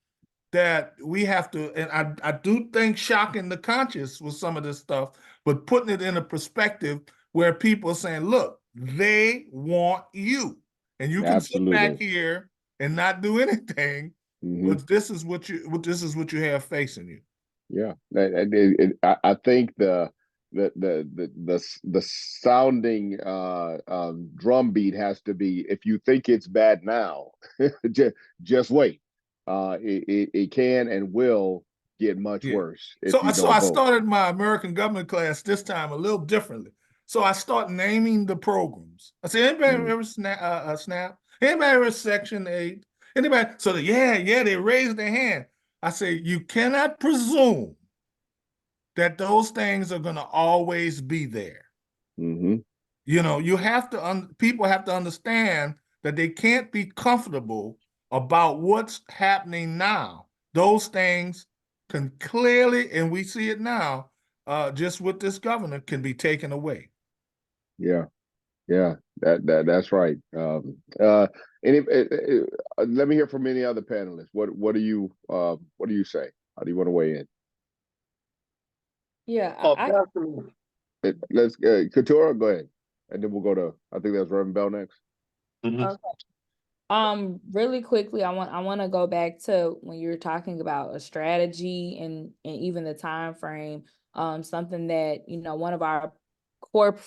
S8: that we have to, and I do think shocking the conscious with some of this stuff, but putting it in a perspective where people are saying, look, they want you. And you can sit back here and not do anything, but this is what you have facing you.
S1: Yeah, I think the sounding drum beat has to be, if you think it's bad now, just wait. It can and will get much worse if you don't
S8: so I
S1: vote.
S8: started my American government class this time a little differently. So I start naming the programs. I said, anybody ever SNAP? Anybody ever Section 8? Anybody? So they raised their hand. I say, you cannot presume that those things are going to always be there. You know, you have to, people have to understand that they can't be comfortable about what's happening now. Those things can clearly, and we see it now, just with this governor, can be taken away.
S1: Yeah, that's right. Let me hear from any other panelists. What do you say? How do you want to weigh in?
S4: Yeah,
S1: let's Keturah, go ahead, and then we'll go to, I think that's Reverend Bell next.
S4: Okay. Really quickly, I want to go back to when you were talking about a strategy and even the time frame. Something that, you know, one of our core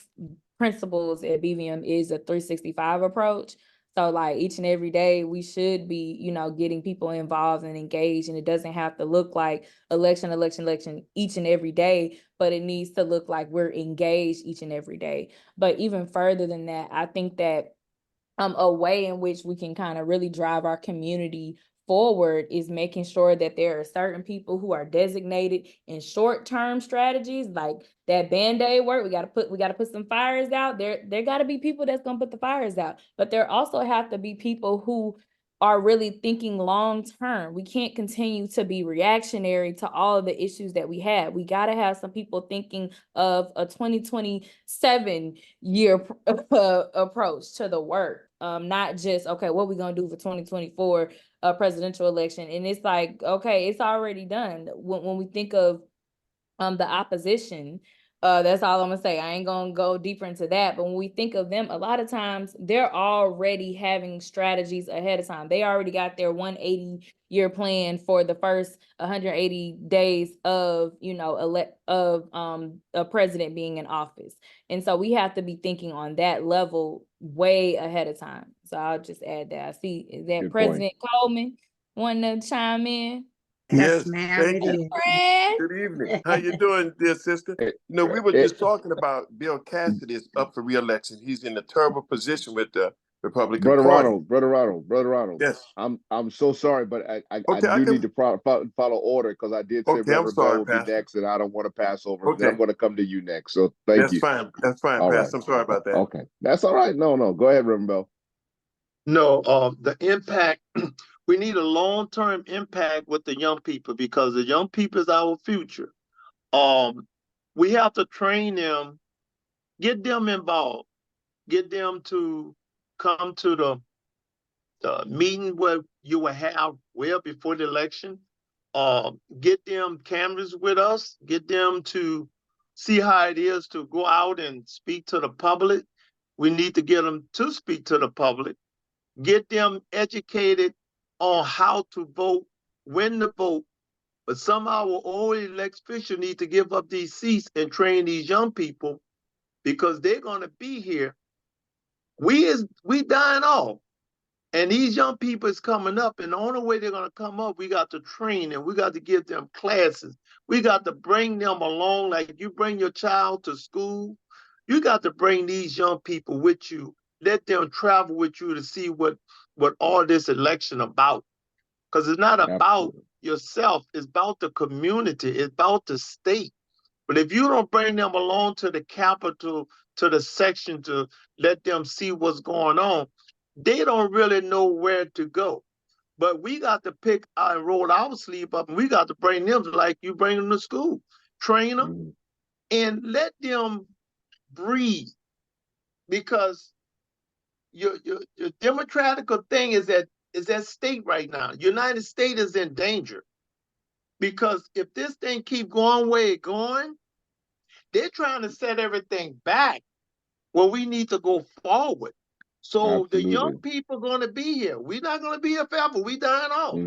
S4: principles at BVM is a 365 approach. So like each and every day we should be, you know, getting people involved and engaged, and it doesn't have to look like election each and every day, but it needs to look like we're engaged each and every day. But even further than that, I think that a way in which we can kind of really drive our community forward is making sure that there are certain people who are designated in short-term strategies, like that Band-Aid work. We got to put some fires out there. There got to be people that's going to put the fires out, but there also have to be people who are really thinking long term. We can't continue to be reactionary to all of the issues that we have. We got to have some people thinking of a 2027 year approach to the work. Not just, okay, what we gonna do for 2024 presidential election? And it's like, okay, it's already done. When we think of the opposition, that's all I'm gonna say. I ain't gonna go deeper into that. But when we think of them, a lot of times they're already having strategies ahead of time. They already got their 180-year plan for the first 180 days of, you know, a president being in office. And so we have to be thinking on that level way ahead of time. So I'll just add that. I see, is that President Coleman wanting to chime in?
S12: Yes,
S2: thank
S12: you. Good evening. How you doing, dear sister? You know, we were just talking about Bill Cassidy is up for re-election. He's in a terrible position with the Republican Party.
S1: Brother Ronald.
S12: Yes.
S1: I'm so sorry, but I do need to follow order, because I did say Reverend Bell would be next, and I don't want to pass over. Okay. I'm going to come to you next. So thank you.
S12: That's fine,
S1: all
S12: Pastor.
S1: Right.
S12: I'm sorry about that.
S1: Okay. That's all right. No. Go ahead, Reverend Bell.
S5: No, the impact, we need a long-term impact with the young people, because the young people is our future. We have to train them, get them involved, get them to come to the meeting where you will have well before the election. Get them cameras with us, get them to see how it is to go out and speak to the public. We need to get them to speak to the public. Get them educated on how to vote, when to vote. But somehow our old elected officials need to give up these seats and train these young people, because they're going to be here. We dying off. And these young people is coming up, and the only way they're going to come up, we got to train them. We got to give them classes. We got to bring them along. Like you bring your child to school, you got to bring these young people with you. Let them travel with you to see what all this election about. Because it's not about yourself. It's about the community. It's about the state. But if you don't bring them along to the Capitol, to the section, to let them see what's going on, they don't really know where to go. But we got to pick and roll our sleeve up, and we got to bring them like you bring them to school, train them, and let them breathe. Because your democratic thing is at stake right now. United States is in danger. Because if this thing keep going where it's going, they're trying to set everything back. Well, we need to go forward. So
S1: Absolutely.
S5: the young people going to be here. We're not going to be here forever. We dying off.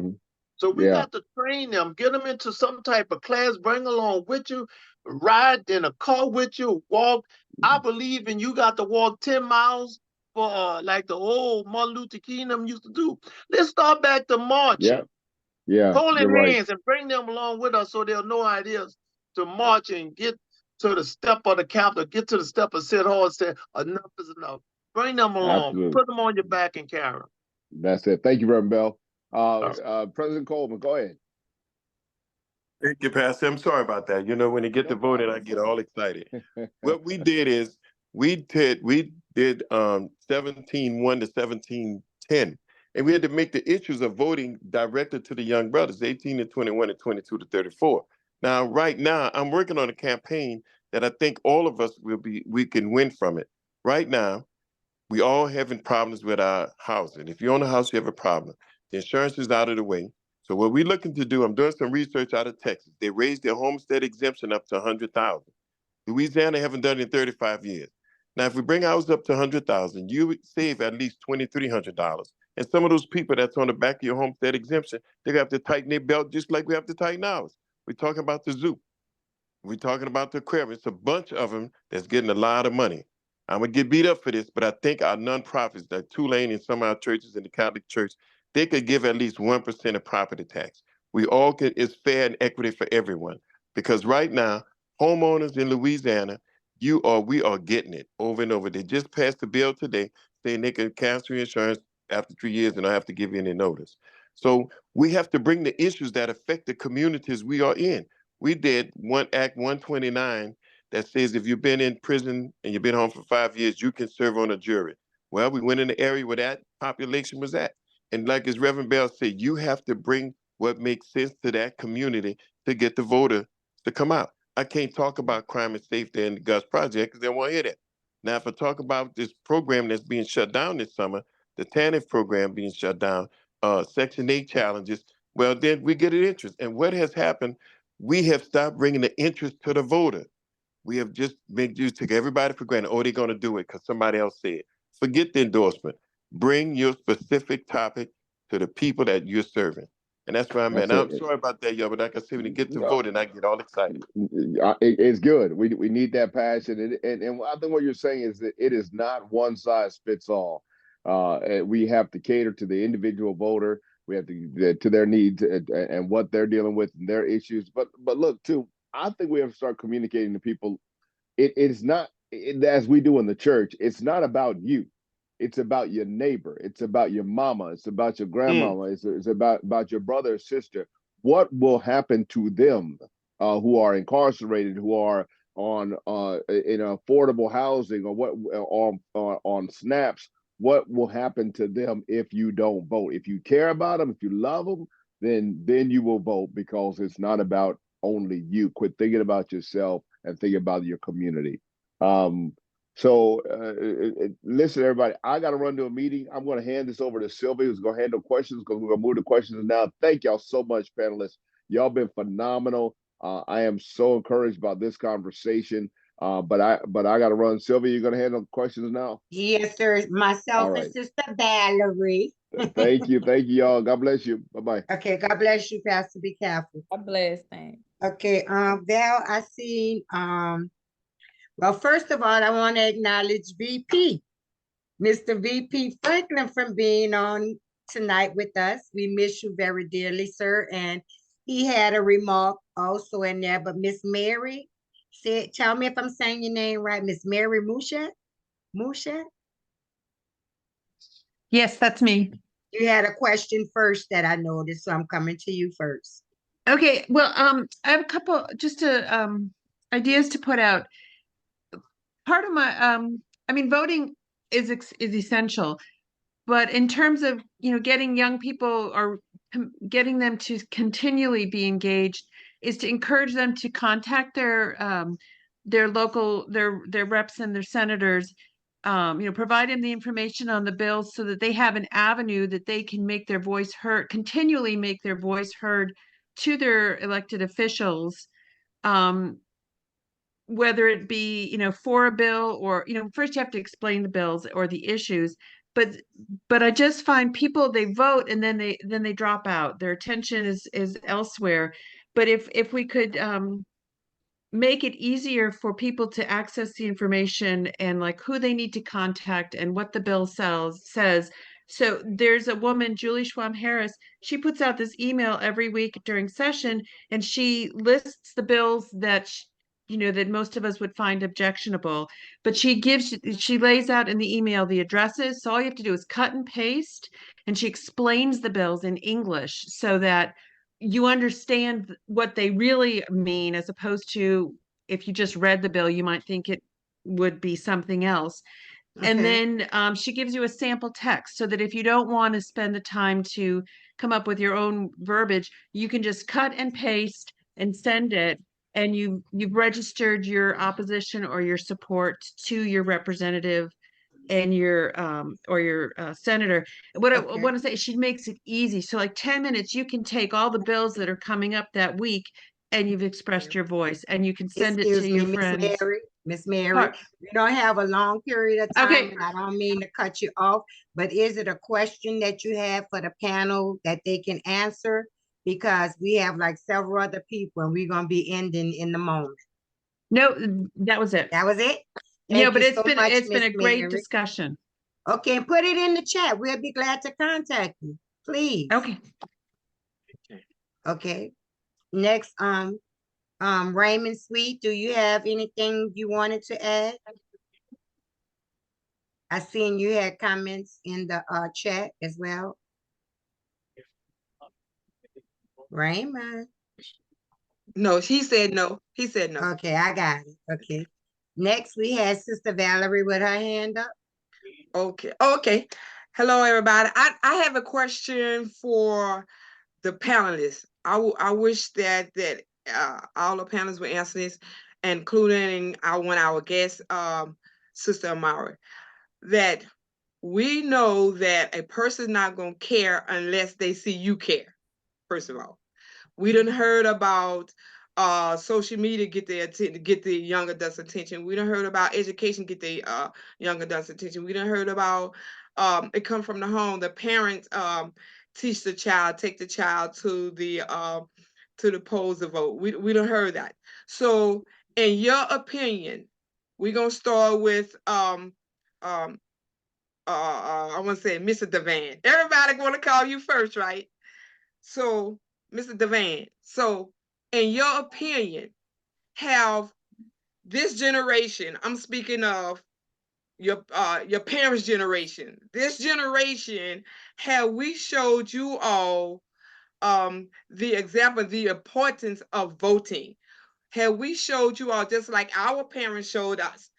S5: So we
S1: Yeah.
S5: got to train them, get them into some type of class, bring along with you, ride in a car with you, walk. I believe in you got to walk 10 miles for like the old Martin Luther King them used to do. Let's start back to marching.
S1: Yeah. Yeah.
S5: Holding
S1: You're right.
S5: hands and bring them along with us so they'll know how it is to march and get to the step of the Capitol, get to the step of City Hall and say, enough is enough. Bring them along,
S1: Absolutely.
S5: put them on your back and carry them.
S1: That's it. Thank you, Reverend Bell. President Coleman, go ahead.
S12: Thank you, Pastor. I'm sorry about that. You know, when you get to voting, I get all excited. What we did is we did 17-1 to 17-10. And we had to make the issues of voting directed to the young brothers, 18 to 21 and 22 to 34. Now, right now, I'm working on a campaign that I think all of us we can win from it. Right now, we all having problems with our housing. If you own a house, you have a problem. The insurance is out of the way. So what we're looking to do, I'm doing some research out of Texas. They raised their homestead exemption up to $100,000. Louisiana haven't done it in 35 years. Now, if we bring ours up to $100,000, you would save at least $2,300. And some of those people that's on the back of your homestead exemption, they're gonna have to tighten their belt just like we have to tighten ours. We're talking about the zoo. We're talking about the aquarium. It's a bunch of them that's getting a lot of money. I'm gonna get beat up for this, but I think our nonprofits, like Tulane and some of our churches in the Catholic Church, they could give at least 1% of property tax. We all can, it's fair and equity for everyone. Because right now, homeowners in Louisiana, we are getting it over and over. They just passed a bill today saying they can cancel your insurance after 3 years and don't have to give you any notice. So we have to bring the issues that affect the communities we are in. We did Act 129 that says if you've been in prison and you've been home for 5 years, you can serve on a jury. Well, we went in the area where that population was at. And like as Reverend Bell said, you have to bring what makes sense to that community to get the voter to come out. I can't talk about crime and safety and the Gus Project because they won't hear that. Now, if I talk about this program that's being shut down this summer, the TANF program being shut down, Section 8 challenges, well, then we get an interest. And what has happened, we have stopped bringing the interest to the voter. We have just made you take everybody for granted. Oh, they're going to do it because somebody else said. Forget the endorsement. Bring your specific topic to the people that you're serving. And that's where I'm at. Now, I'm sorry about that, y'all, but like I said, when you get to voting, I get all excited.
S1: It's good. We need that passion. And I think what you're saying is that it is not one size fits all. We have to cater to the individual voter. We have to their needs and what they're dealing with and their issues. But look, too, I think we have to start communicating to people. It's not, as we do in the church, it's not about you. It's about your neighbor. It's about your mama. It's about your grandmama. It's about your brother or sister. What will happen to them who are incarcerated, who are on in affordable housing, or what on snaps? What will happen to them if you don't vote? If you care about them, if you love them, then you will vote, because it's not about only you. Quit thinking about yourself and think about your community. So listen, everybody, I got to run to a meeting. I'm going to hand this over to Sylvia, who's going to handle questions, because we're going to move to questions now. Thank y'all so much, panelists. Y'all been phenomenal. I am so encouraged about this conversation. But I got to run. Sylvia, you're going to handle questions now?
S2: Yes, sir. Myself and Sister Valerie.
S1: Thank you, y'all. God bless you. Bye-bye.
S2: Okay, God bless you, Pastor. Be careful.
S4: God bless. Thanks.
S2: Okay, Val, I see. Well, first of all, I want to acknowledge VP, Mr. VP Franklin, from being on tonight with us. We miss you very dearly, sir. And he had a remark also in there, but Miss Mary said, tell me if I'm saying your name right, Miss Mary Mushat? Mushat?
S9: Yes, that's me.
S2: You had a question first that I noticed, so I'm coming to you first.
S9: Okay, well, I have a couple just ideas to put out. Part of my, I mean, voting is essential, but in terms of, getting young people or getting them to continually be engaged is to encourage them to contact their local, their reps and their senators, provide them the information on the bills so that they have an avenue that they can make their voice heard, continually make their voice heard to their elected officials. Whether it be, for a bill or, first you have to explain the bills or the issues, but I just find people, they vote and then they drop out. Their attention is elsewhere. But if we could make it easier for people to access the information and like who they need to contact and what the bill says. So there's a woman, Julie Schwam Harris, she puts out this email every week during session, and she lists the bills that that most of us would find objectionable, but she lays out in the email the addresses. So all you have to do is cut and paste, and she explains the bills in English so that you understand what they really mean, as opposed to if you just read the bill, you might think it would be something else.
S2: Okay.
S9: And then she gives you a sample text so that if you don't want to spend the time to come up with your own verbiage, you can just cut and paste and send it. And you've registered your opposition or your support to your representative and your senator. What I want to say is she makes it easy. So like 10 minutes, you can take all the bills that are coming up that week and you've expressed your voice and you can send it to your friends.
S2: Miss Mary, we don't have a long period of time.
S9: Okay.
S2: And I don't mean to cut you off, but is it a question that you have for the panel that they can answer? Because we have like several other people and we're going to be ending in the moment.
S9: No, that was it.
S2: That was it?
S9: Yeah, but it's been a great discussion.
S2: Okay, put it in the chat. We'll be glad to contact you, please.
S9: Okay.
S2: Okay. Next, Raymond Sweet, do you have anything you wanted to add? I seen you had comments in the chat as well. Raymond.
S3: No, he said no. He said no.
S2: Okay, I got it. Okay. Next, we had Sister Valerie with her hand up.
S3: Okay. Okay. Hello, everybody. I have a question for the panelists. I wish that all the panelists would answer this, including our guest, Sister Amari, that we know that a person's not going to care unless they see you care, first of all. We done heard about social media get the young adults' attention. We done heard about education get the young adults' attention. We done heard about it come from the home. The parents teach the child, take the child to the polls to vote. We done heard that. So, in your opinion, we're gonna start with I want to say Mr. Devan. Everybody want to call you first, right? So, Mr. Devan, so in your opinion, have this generation, I'm speaking of your parents' generation, this generation, have we showed you all the example, the importance of voting? Have we showed you all, just like our parents showed us,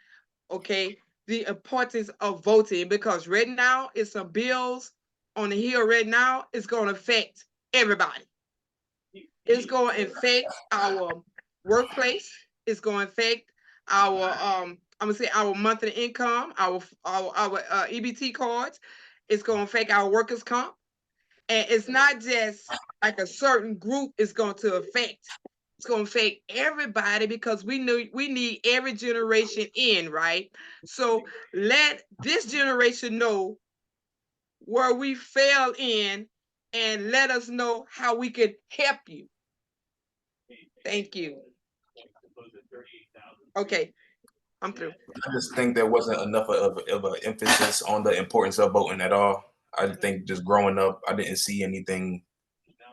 S3: okay, the importance of voting? Because right now, it's some bills on the hill right now, it's going to affect everybody. It's going to affect our workplace. It's going to affect our I'm gonna say our monthly income, our EBT cards. It's going to affect our workers' comp, and it's not just like a certain group. It's going to affect. It's going to affect everybody because we need every generation in, right? So let this generation know where we fell in, and let us know how we could help you. Thank you. Okay, I'm through.
S7: I just think there wasn't enough of an emphasis on the importance of voting at all. I think just growing up, I didn't see anything.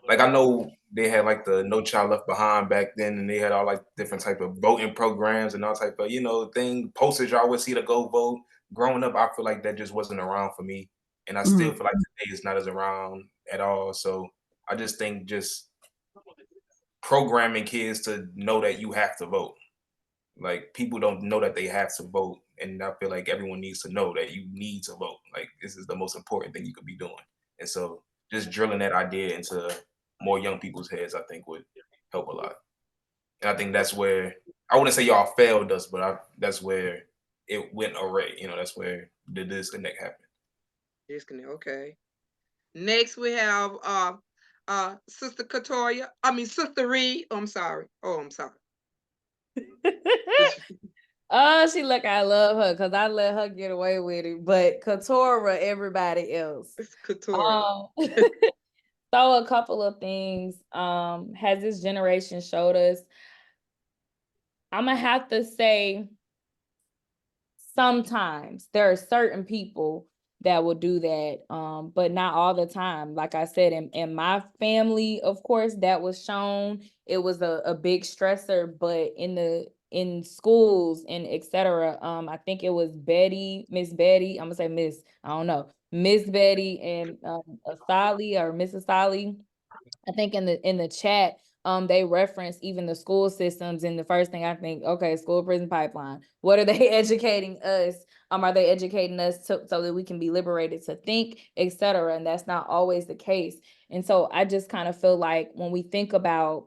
S7: Like, I know they had like the No Child Left Behind back then, and they had all like different type of voting programs and all type of, thing, posters you always see to go vote. Growing up, I feel like that just wasn't around for me. And I still feel like today it's not as around at all. So I just think just programming kids to know that you have to vote. Like, people don't know that they have to vote, and I feel like everyone needs to know that you need to vote. Like, this is the most important thing you could be doing. And so just drilling that idea into more young people's heads, I think would help a lot. And I think that's where, I wouldn't say y'all failed us, but that's where it went array. You know, that's where the disconnect happened.
S3: Disconnect, okay. Next we have Sister Keturah. Sister Reed. Oh, I'm sorry.
S4: Oh, she look, I love her because I let her get away with it. But Keturah, everybody else.
S3: It's Keturah.
S4: So a couple of things has this generation showed us. I'm gonna have to say sometimes there are certain people that will do that, but not all the time. Like I said, in my family, of course, that was shown. It was a big stressor, but in schools and etc. I think it was Miss Betty. I'm gonna say Miss, I don't know, Miss Betty and Asali or Mrs. Asali. I think in the chat, they reference even the school systems, and the first thing I think, okay, school prison pipeline. What are they educating us? Are they educating us so that we can be liberated to think, etc.? And that's not always the case. And so I just kind of feel like when we think about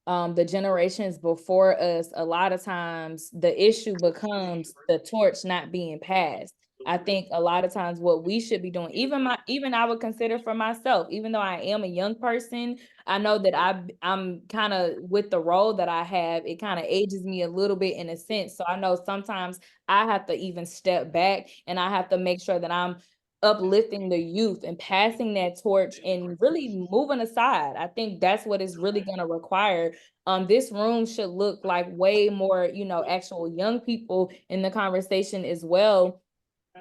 S4: the generations before us, a lot of times the issue becomes the torch not being passed. I think a lot of times what we should be doing, even I would consider for myself, even though I am a young person, I know that I'm kind of, with the role that I have, it kind of ages me a little bit in a sense. So I know sometimes I have to even step back and I have to make sure that I'm uplifting the youth and passing that torch and really moving aside. I think that's what is really going to require. This room should look like way more, actual young people in the conversation as well,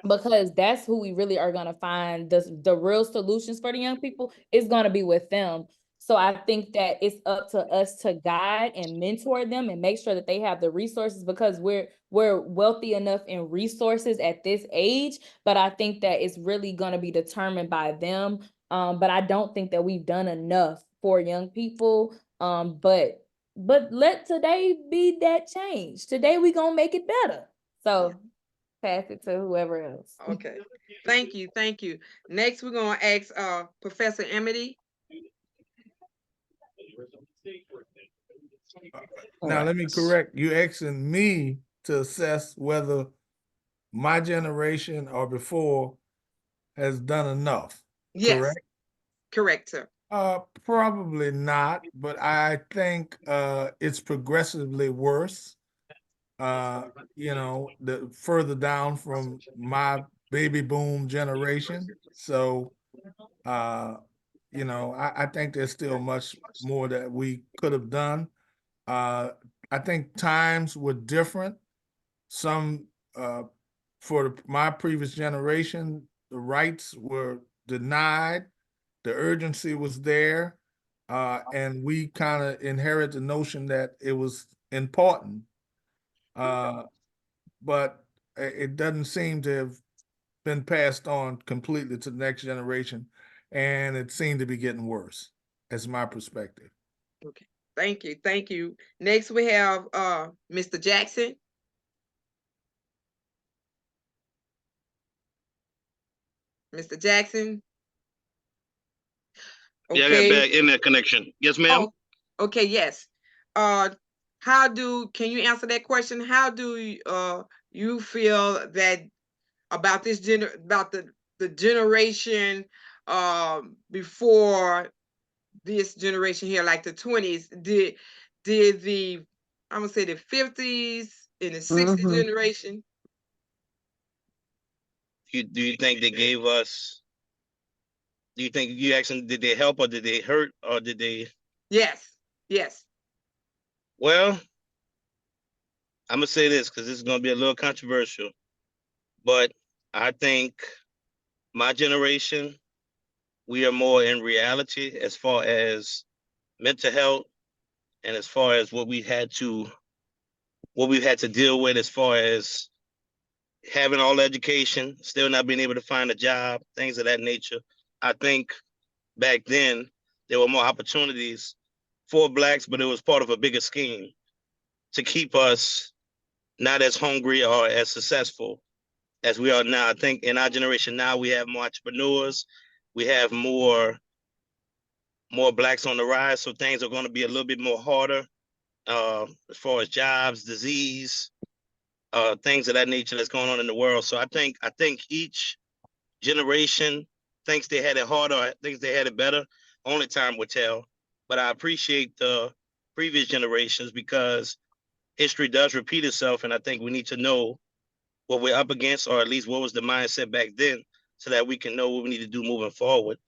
S4: because that's who we really are going to find the real solutions for the young people is going to be with them. So I think that it's up to us to guide and mentor them and make sure that they have the resources, because we're wealthy enough in resources at this age, but I think that it's really going to be determined by them. But I don't think that we've done enough for young people. But let today be that change. Today we gonna make it better. So pass it to whoever else.
S3: Okay. Thank you. Next, we're gonna ask Professor Amedee.
S8: Now let me correct. You asking me to assess whether my generation or before has done enough.
S3: Yes. Correct, sir.
S8: Probably not, but I think it's progressively worse. The further down from my baby boom generation. So I think there's still much more that we could have done. I think times were different. Some for my previous generation, the rights were denied, the urgency was there, and we kind of inherit the notion that it was important. But it doesn't seem to have been passed on completely to the next generation, and it seemed to be getting worse. That's my perspective.
S3: Okay. Thank you. Next, we have Mr. Jackson. Mr. Jackson.
S13: Okay. Yeah, I got bad internet connection. Yes, ma'am.
S3: Oh, okay, yes. Can you answer that question? How do you feel that about the generation before this generation here, like the 20s, did the, I'm gonna say, the 50s and the 60s generation?
S13: Do you think they gave us? Do you think you actually did they help or did they hurt or did they?
S3: Yes.
S13: Well, I'm gonna say this because this is gonna be a little controversial, but I think my generation, we are more in reality as far as mental health and as far as what we've had to deal with as far as having all education, still not being able to find a job, things of that nature. I think back then there were more opportunities for Blacks, but it was part of a bigger scheme to keep us not as hungry or as successful as we are now. I think in our generation now, we have more entrepreneurs, we have more blacks on the rise, so things are going to be a little bit more harder as far as jobs, disease, things of that nature that's going on in the world. So I think each generation thinks they had it harder, or thinks they had it better. Only time will tell. But I appreciate the previous generations because history does repeat itself, and I think we need to know what we're up against, or at least what was the mindset back then, so that we can know what we need to do moving forward.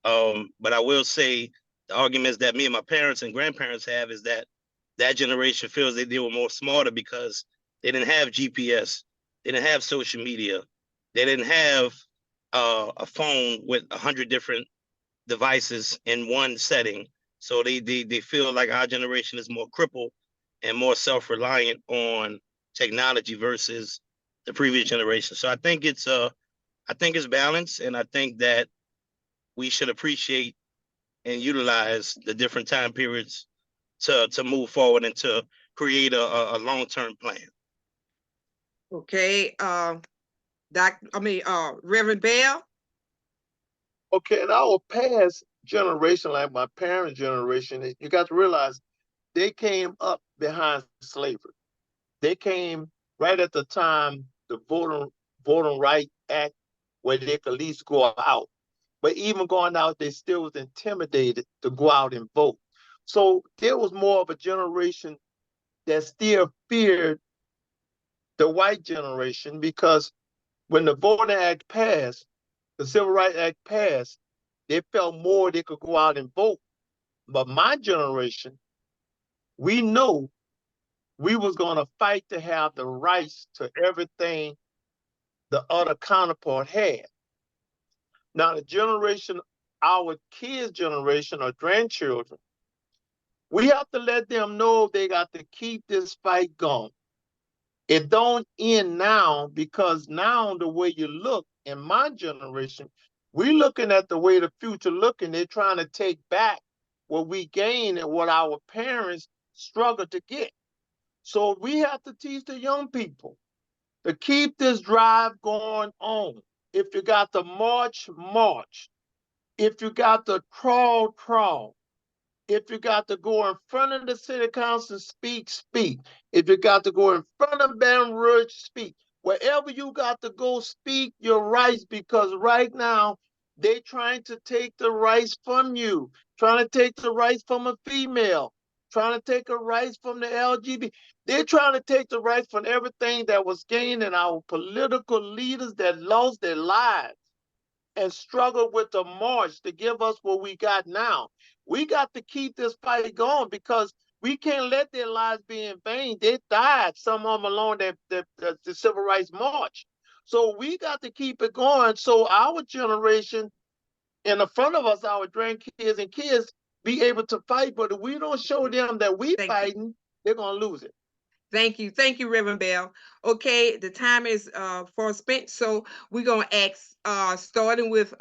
S13: But I will say the arguments that me and my parents and grandparents have is that that generation feels that they were more smarter because they didn't have GPS, they didn't have social media, they didn't have a phone with 100 different devices in one setting. So they feel like our generation is more crippled and more self-reliant on technology versus the previous generation. So I think it's balanced, and I think that we should appreciate and utilize the different time periods to move forward and to create a long-term plan.
S3: Okay, Reverend Bell.
S5: Okay, in our past generation, like my parents' generation, you got to realize they came up behind slavery. They came right at the time the Voting Rights Act, where they could at least go out. But even going out, they still was intimidated to go out and vote. So there was more of a generation that still feared the white generation, because when the Voting Act passed, the Civil Rights Act passed, they felt more they could go out and vote. But my generation, we know we was going to fight to have the rights to everything the other counterpart had. Now, the generation, our kids' generation or grandchildren, we have to let them know they got to keep this fight going. It don't end now, because now the way you look in my generation, we looking at the way the future looking. They're trying to take back what we gained and what our parents struggled to get. So we have to teach the young people to keep this drive going on. If you got to march, march. If you got to crawl, crawl. If you got to go in front of the city council, speak, speak. If you got to go in front of Baton Rouge, speak. Wherever you got to go, speak your rights, because right now they trying to take the rights from you, trying to take the rights from a female, trying to take the rights from the LGBT. They're trying to take the rights from everything that was gained in our political leaders that lost their lives and struggled with the march to give us what we got now. We got to keep this fight going, because we can't let their lives be in vain. They died, some of them along the Civil Rights March. So we got to keep it going, so our generation in the front of us, our grandkids and kids, be able to fight. But if we don't show them that we fighting, they're going to lose it.
S3: Thank you, Reverend Bell. Okay, the time is for spent, so we're gonna ask, starting with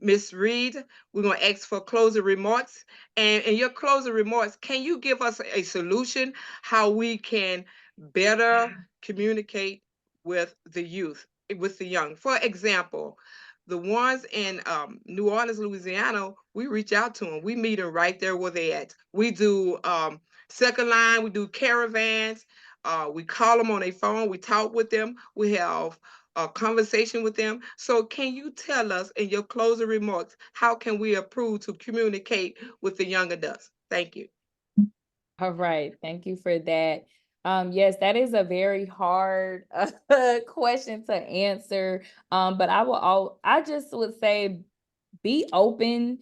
S3: Ms. Reed, we're gonna ask for closing remarks. And in your closing remarks, can you give us a solution how we can better communicate with the youth, with the young? For example, the ones in New Orleans, Louisiana, we reach out to them. We meet them right there where they at. We do second line, we do caravans, we call them on their phone, we talk with them, we have a conversation with them. So can you tell us in your closing remarks, how can we improve to communicate with the young adults? Thank you.
S4: All right, thank you for that. Yes, that is a very hard question to answer. But I just would say be open-minded,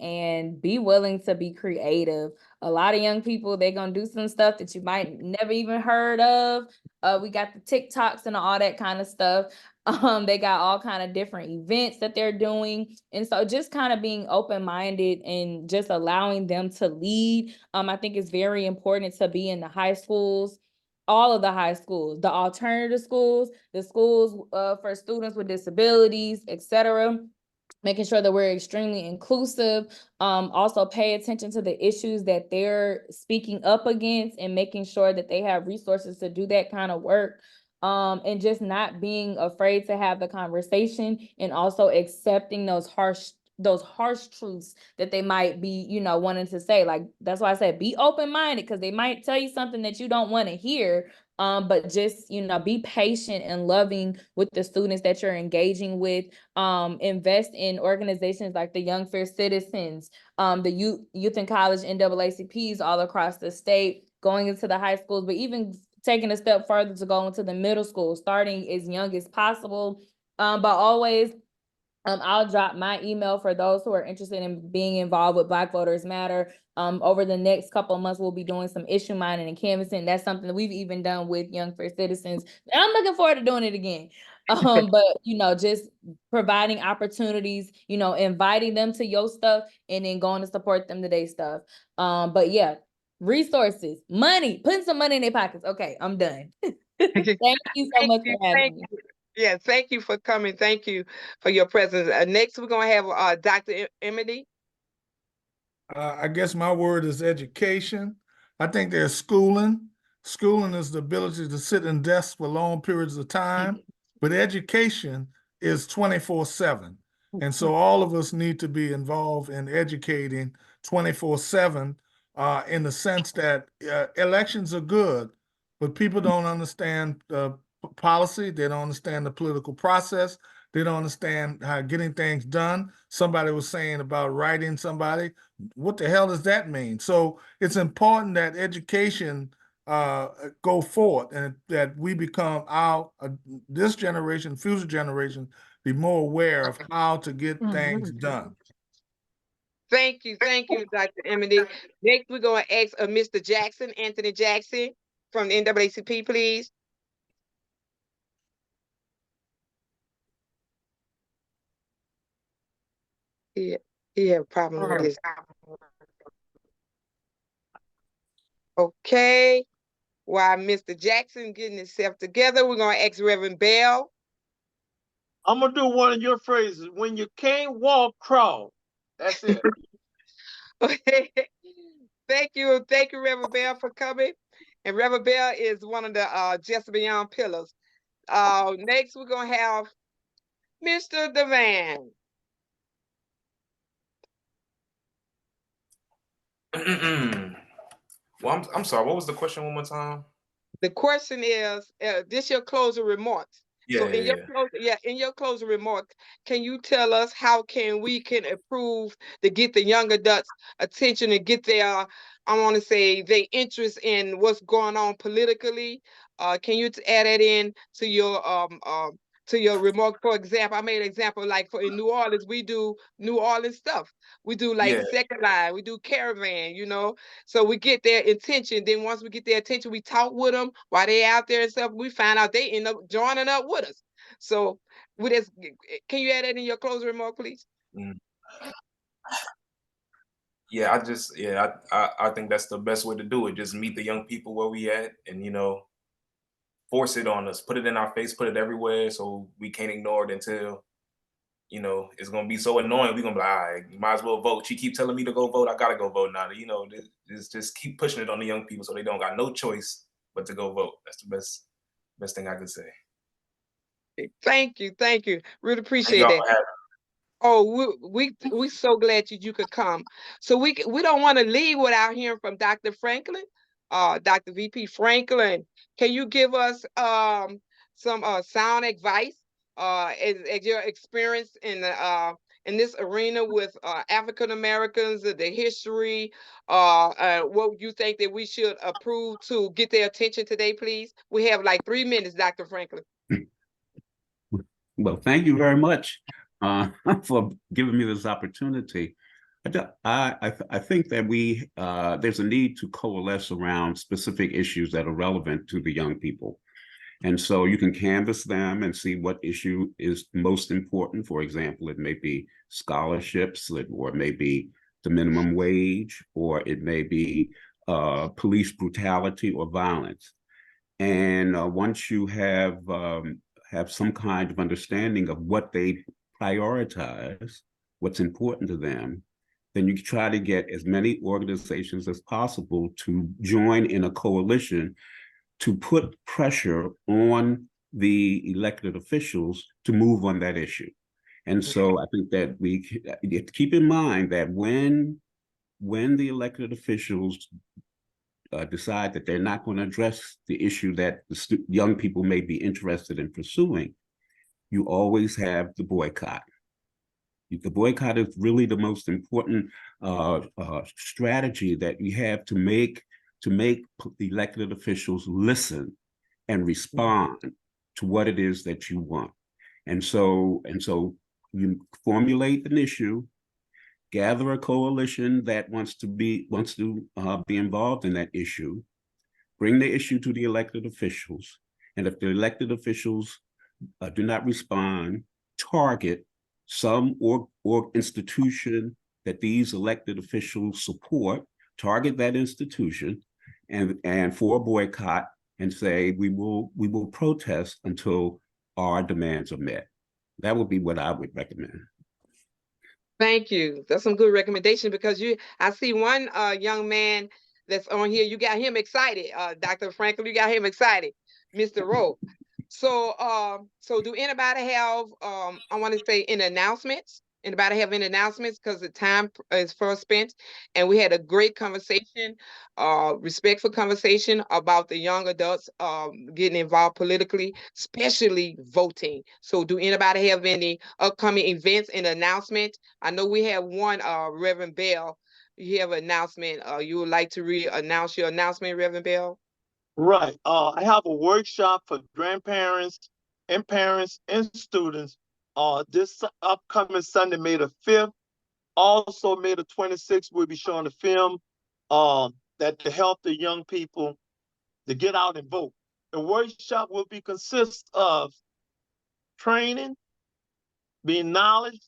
S4: and be willing to be creative. A lot of young people, they're gonna do some stuff that you might never even heard of. We got the TikToks and all that kind of stuff. They got all kind of different events that they're doing. And so just kind of being open-minded and just allowing them to lead. I think it's very important to be in the high schools, all of the high schools, the alternative schools, the schools for students with disabilities, etc. making sure that we're extremely inclusive, also pay attention to the issues that they're speaking up against and making sure that they have resources to do that kind of work. And just not being afraid to have the conversation and also accepting those harsh truths that they might be, you know, wanting to say. Like, that's why I said be open-minded, because they might tell you something that you don't want to hear. But just, you know, be patient and loving with the students that you're engaging with. Invest in organizations like the Young Fair Citizens, the youth and college NAACPs all across the state, going into the high schools, but even taking a step further to go into the middle school, starting as young as possible. But always, I'll drop my email for those who are interested in being involved with Black Voters Matter. Over the next couple of months, we'll be doing some issue mining and canvassing. That's something that we've even done with Young Fair Citizens. And I'm looking forward to doing it again. But, you know, just providing opportunities, you know, inviting them to your stuff and then going to support them to their stuff. But yeah, resources, money, putting some money in their pockets. Okay, I'm done. Thank you so much for having me.
S3: Yeah, thank you for coming. Thank you for your presence. Next, we're going to have Dr. Amedee.
S8: I guess my word is education. I think there's schooling. Schooling is the ability to sit in desks for long periods of time, but education is 24/7. And so all of us need to be involved in educating 24/7 in the sense that elections are good, but people don't understand policy. They don't understand the political process. They don't understand how getting things done. Somebody was saying about writing somebody. What the hell does that mean? So it's important that education go forward and that we become this generation, future generation, be more aware of how to get things done.
S3: Thank you, Dr. Amedee. Next, we're going to ask Mr. Jackson, Anthony Jackson from the NAACP, please. Yeah, he have a problem with this. Okay, while Mr. Jackson getting himself together, we're gonna ask Reverend Bell.
S5: I'm gonna do one of your phrases. When you can't walk, crawl. That's it.
S3: Okay. Thank you, Reverend Bell, for coming. And Reverend Bell is one of the Just Beyond pillars. Next, we're gonna have Mr. Devan.
S7: Well, I'm sorry. What was the question one more time?
S3: The question is, this your closing remarks.
S7: Yeah,
S3: so in your closing remarks, can you tell us how we can improve to get the young adults' attention and get their, I want to say, their interest in what's going on politically? Can you add that in to your remark? For example, I made an example like in New Orleans, we do New Orleans stuff. We do like Second Line, we do Caravan, you know. So we get their attention. Then once we get their attention, we talk with them while they out there and stuff. We find out they end up joining up with us. So with this, can you add that in your closing remark, please?
S7: Yeah, I think that's the best way to do it. Just meet the young people where we at, and you know, force it on us, put it in our face, put it everywhere, so we can't ignore it until, you know, it's gonna be so annoying. We're gonna be like, all right, you might as well vote. She keep telling me to go vote. I gotta go vote now. You know, just keep pushing it on the young people so they don't got no choice but to go vote. That's the best thing I can say.
S3: Thank you. Really appreciate that. Oh, we so glad you could come. So we don't want to leave without hearing from Dr. Franklin, Dr. VP Franklin. Can you give us some sound advice as your experience in this arena with African Americans, the history, what you think that we should approve to get their attention today, please? We have like 3 minutes, Dr. Franklin.
S14: Well, thank you very much for giving me this opportunity. I think that there's a need to coalesce around specific issues that are relevant to the young people. And so you can canvass them and see what issue is most important. For example, it may be scholarships, or it may be the minimum wage, or it may be police brutality or violence. And once you have some kind of understanding of what they prioritize, what's important to them, then you try to get as many organizations as possible to join in a coalition to put pressure on the elected officials to move on that issue. And so I think that we keep in mind that when the elected officials decide that they're not going to address the issue that the young people may be interested in pursuing, you always have the boycott. The boycott is really the most important strategy that you have to make the elected officials listen and respond to what it is that you want. And so you formulate an issue, gather a coalition that wants to be involved in that issue, bring the issue to the elected officials, and if the elected officials do not respond, target some or institution that these elected officials support, target that institution, and for a boycott, and say we will protest until our demands are met. That would be what I would recommend.
S3: Thank you. That's some good recommendation, because I see one young man that's on here. You got him excited, Dr. Franklin. You got him excited, Mr. Rowe. So do anybody have I want to say any announcements? Anybody have any announcements? Because the time is first spent, and we had a great conversation, respectful conversation about the young adults getting involved politically, especially voting. So do anybody have any upcoming events and announcements? I know we have one, Reverend Bell. You have an announcement. You would like to announce your announcement, Reverend Bell?
S5: Right. I have a workshop for grandparents and parents and students this upcoming Sunday, May the 5th. Also, May the 26th, we'll be showing a film that to help the young people to get out and vote. The workshop will consist of training, being knowledge,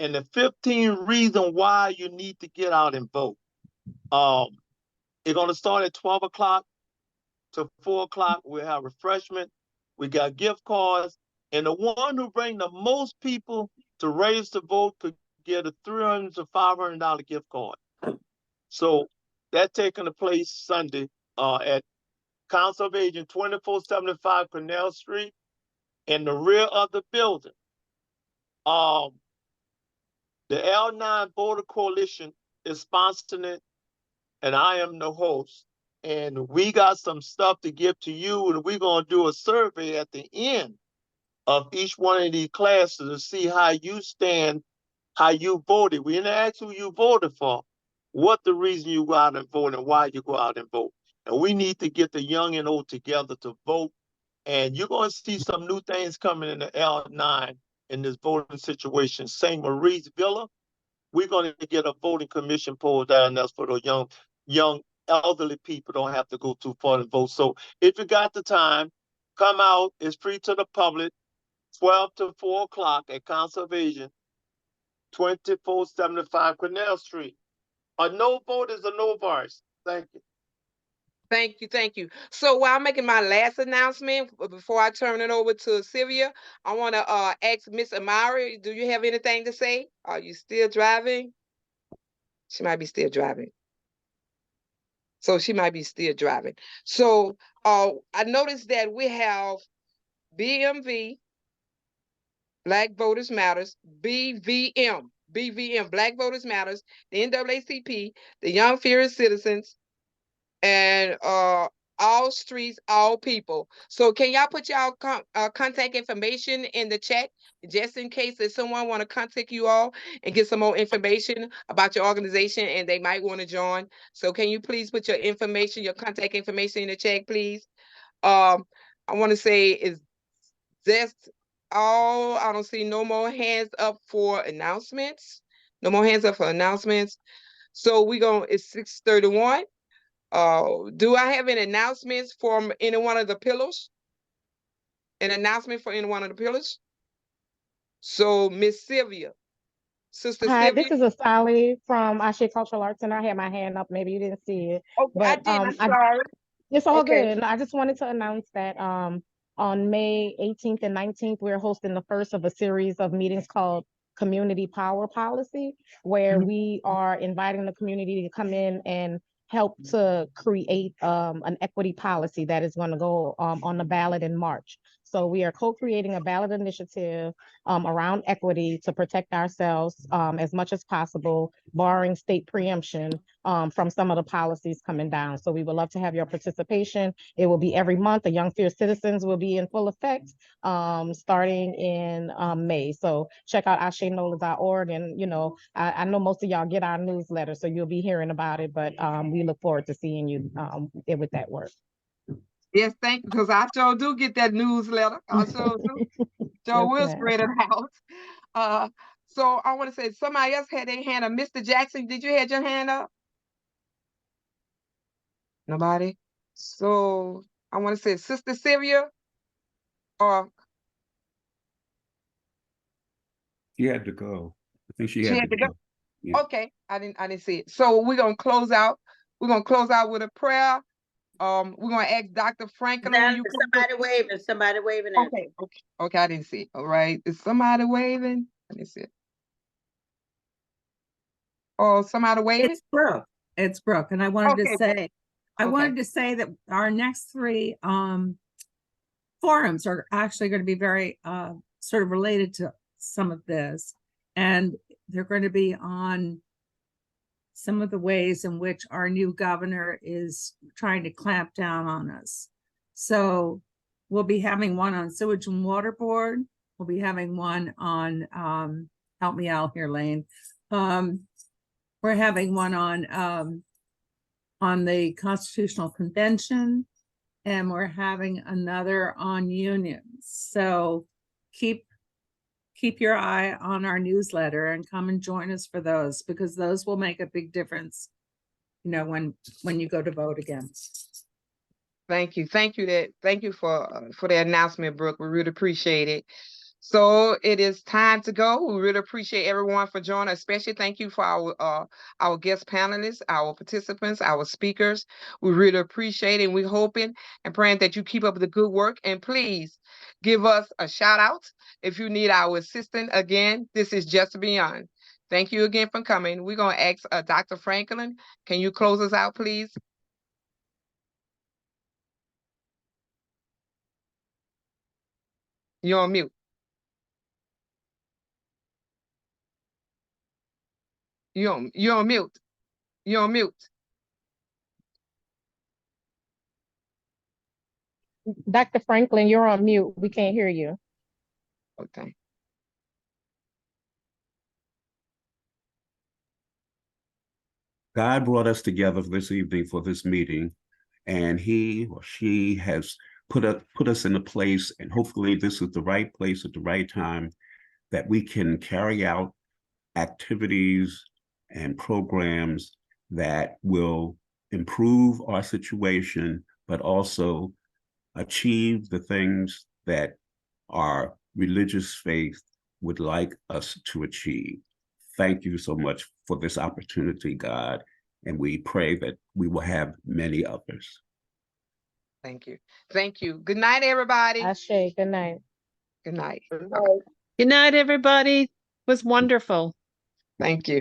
S5: and the 15 reasons why you need to get out and vote. It's going to start at 12 o'clock to 4 o'clock. We'll have refreshment. We got gift cards. And the one who brings the most people to raise the vote could get a $300 to $500 gift card. So that's taking place Sunday at Council of Aging, 2475 Canal Street, in the rear of the building. The L9 Voter Coalition is sponsoring it, and I am the host. And we got some stuff to give to you, and we're going to do a survey at the end of each one of these classes to see how you stand, how you voted. We didn't ask who you voted for, what the reason you go out and vote, and why you go out and vote. And we need to get the young and old together to vote. And you're going to see some new things coming in the L9 in this voting situation. St. Marie's Villa, we're going to get a voting commission pulled down there for the young elderly people don't have to go too far to vote. So if you got the time, come out. It's free to the public, 12 to 4 o'clock at Council of Aging, 2475 Canal Street. A no vote is a no voice. Thank you.
S3: Thank you, thank you. So while I'm making my last announcement, before I turn it over to Sylvia, I want to ask Miss Amari, do you have anything to say? Are you still driving? She might be still driving. So she might be still driving. So I noticed that we have BMV, Black Voters Matters, BVM, Black Voters Matters, the NAACP, the Young Fearless Citizens, and all streets, all people. So can y'all put y'all contact information in the chat, just in case that someone want to contact you all and get some more information about your organization and they might want to join. So can you please put your information, your contact information in the chat, please? I want to say is that's all. I don't see no more hands up for announcements. No more hands up for announcements. So it's 6:31. Do I have any announcements from any one of the pillars? An announcement for any one of the pillars? So, Miss Sylvia, Sister
S15: Hi,
S3: Sylvia.
S15: this is Asali from Ashe Cultural Arts, and I had my hand up. Maybe you didn't see it.
S3: Okay,
S15: but
S3: I did. I'm sorry.
S15: It's all
S3: Okay.
S15: good. I just wanted to announce that on May 18th and 19th, we're hosting the first of a series of meetings called community power policy, where we are inviting the community to come in and help to create an equity policy that is going to go on the ballot in March. So we are co-creating a ballot initiative around equity to protect ourselves as much as possible, barring state preemption from some of the policies coming down. So we would love to have your participation. It will be every month. The Young Fierce Citizens will be in full effect starting in May. So check out ashenola.org. And, you know, I know most of y'all get our newsletter, so you'll be hearing about it, but we look forward to seeing you with that work.
S3: Yes, thank you, because I sure do get that newsletter. I sure do. So we'll spread it out. So I want to say somebody else had their hand up. Mr. Jackson, did you have your hand up? Nobody? So I want to say Sister Sylvia or
S14: She had to go. I think she had to go.
S3: Yeah. Okay, I didn't see it. So we're gonna close out. We're gonna close out with a prayer. We're gonna ask Dr. Franklin.
S2: Somebody waving.
S3: Okay, I didn't see it. All right, is somebody waving? I didn't see it. Oh, somebody waving?
S16: It's Brooke. It's Brooke, and I wanted to say, that our next 3 forums are actually going to be very sort of related to some of this, and they're going to be on some of the ways in which our new governor is trying to clamp down on us. So we'll be having one on Sewage and Water Board. We'll be having one on, help me out here, Lane. We're having one on the Constitutional Convention, and we're having another on unions. So keep your eye on our newsletter and come and join us for those, because those will make a big difference, you know, when you go to vote again.
S3: Thank you for the announcement, Brooke. We really appreciate it. So it is time to go. We really appreciate everyone for joining, especially thank you for our guest panelists, our participants, our speakers. We really appreciate it, and we're hoping and praying that you keep up the good work, and please give us a shout out if you need our assistance. Again, this is Just Beyond. Thank you again for coming. We're going to ask Dr. Franklin, can you close us out, please? You're on mute. You're on mute. You're on mute.
S15: Dr. Franklin, you're on mute. We can't hear you.
S3: Okay.
S14: God brought us together this evening for this meeting, and he or she has put us in a place, and hopefully this is the right place at the right time, that we can carry out activities and programs that will improve our situation, but also achieve the things that our religious faith would like us to achieve. Thank you so much for this opportunity, God, and we pray that we will have many others.
S3: Thank you. Thank you. Good night, everybody.
S15: Ashe, good night.
S3: Good night.
S9: Good night, everybody. It was wonderful.
S3: Thank you.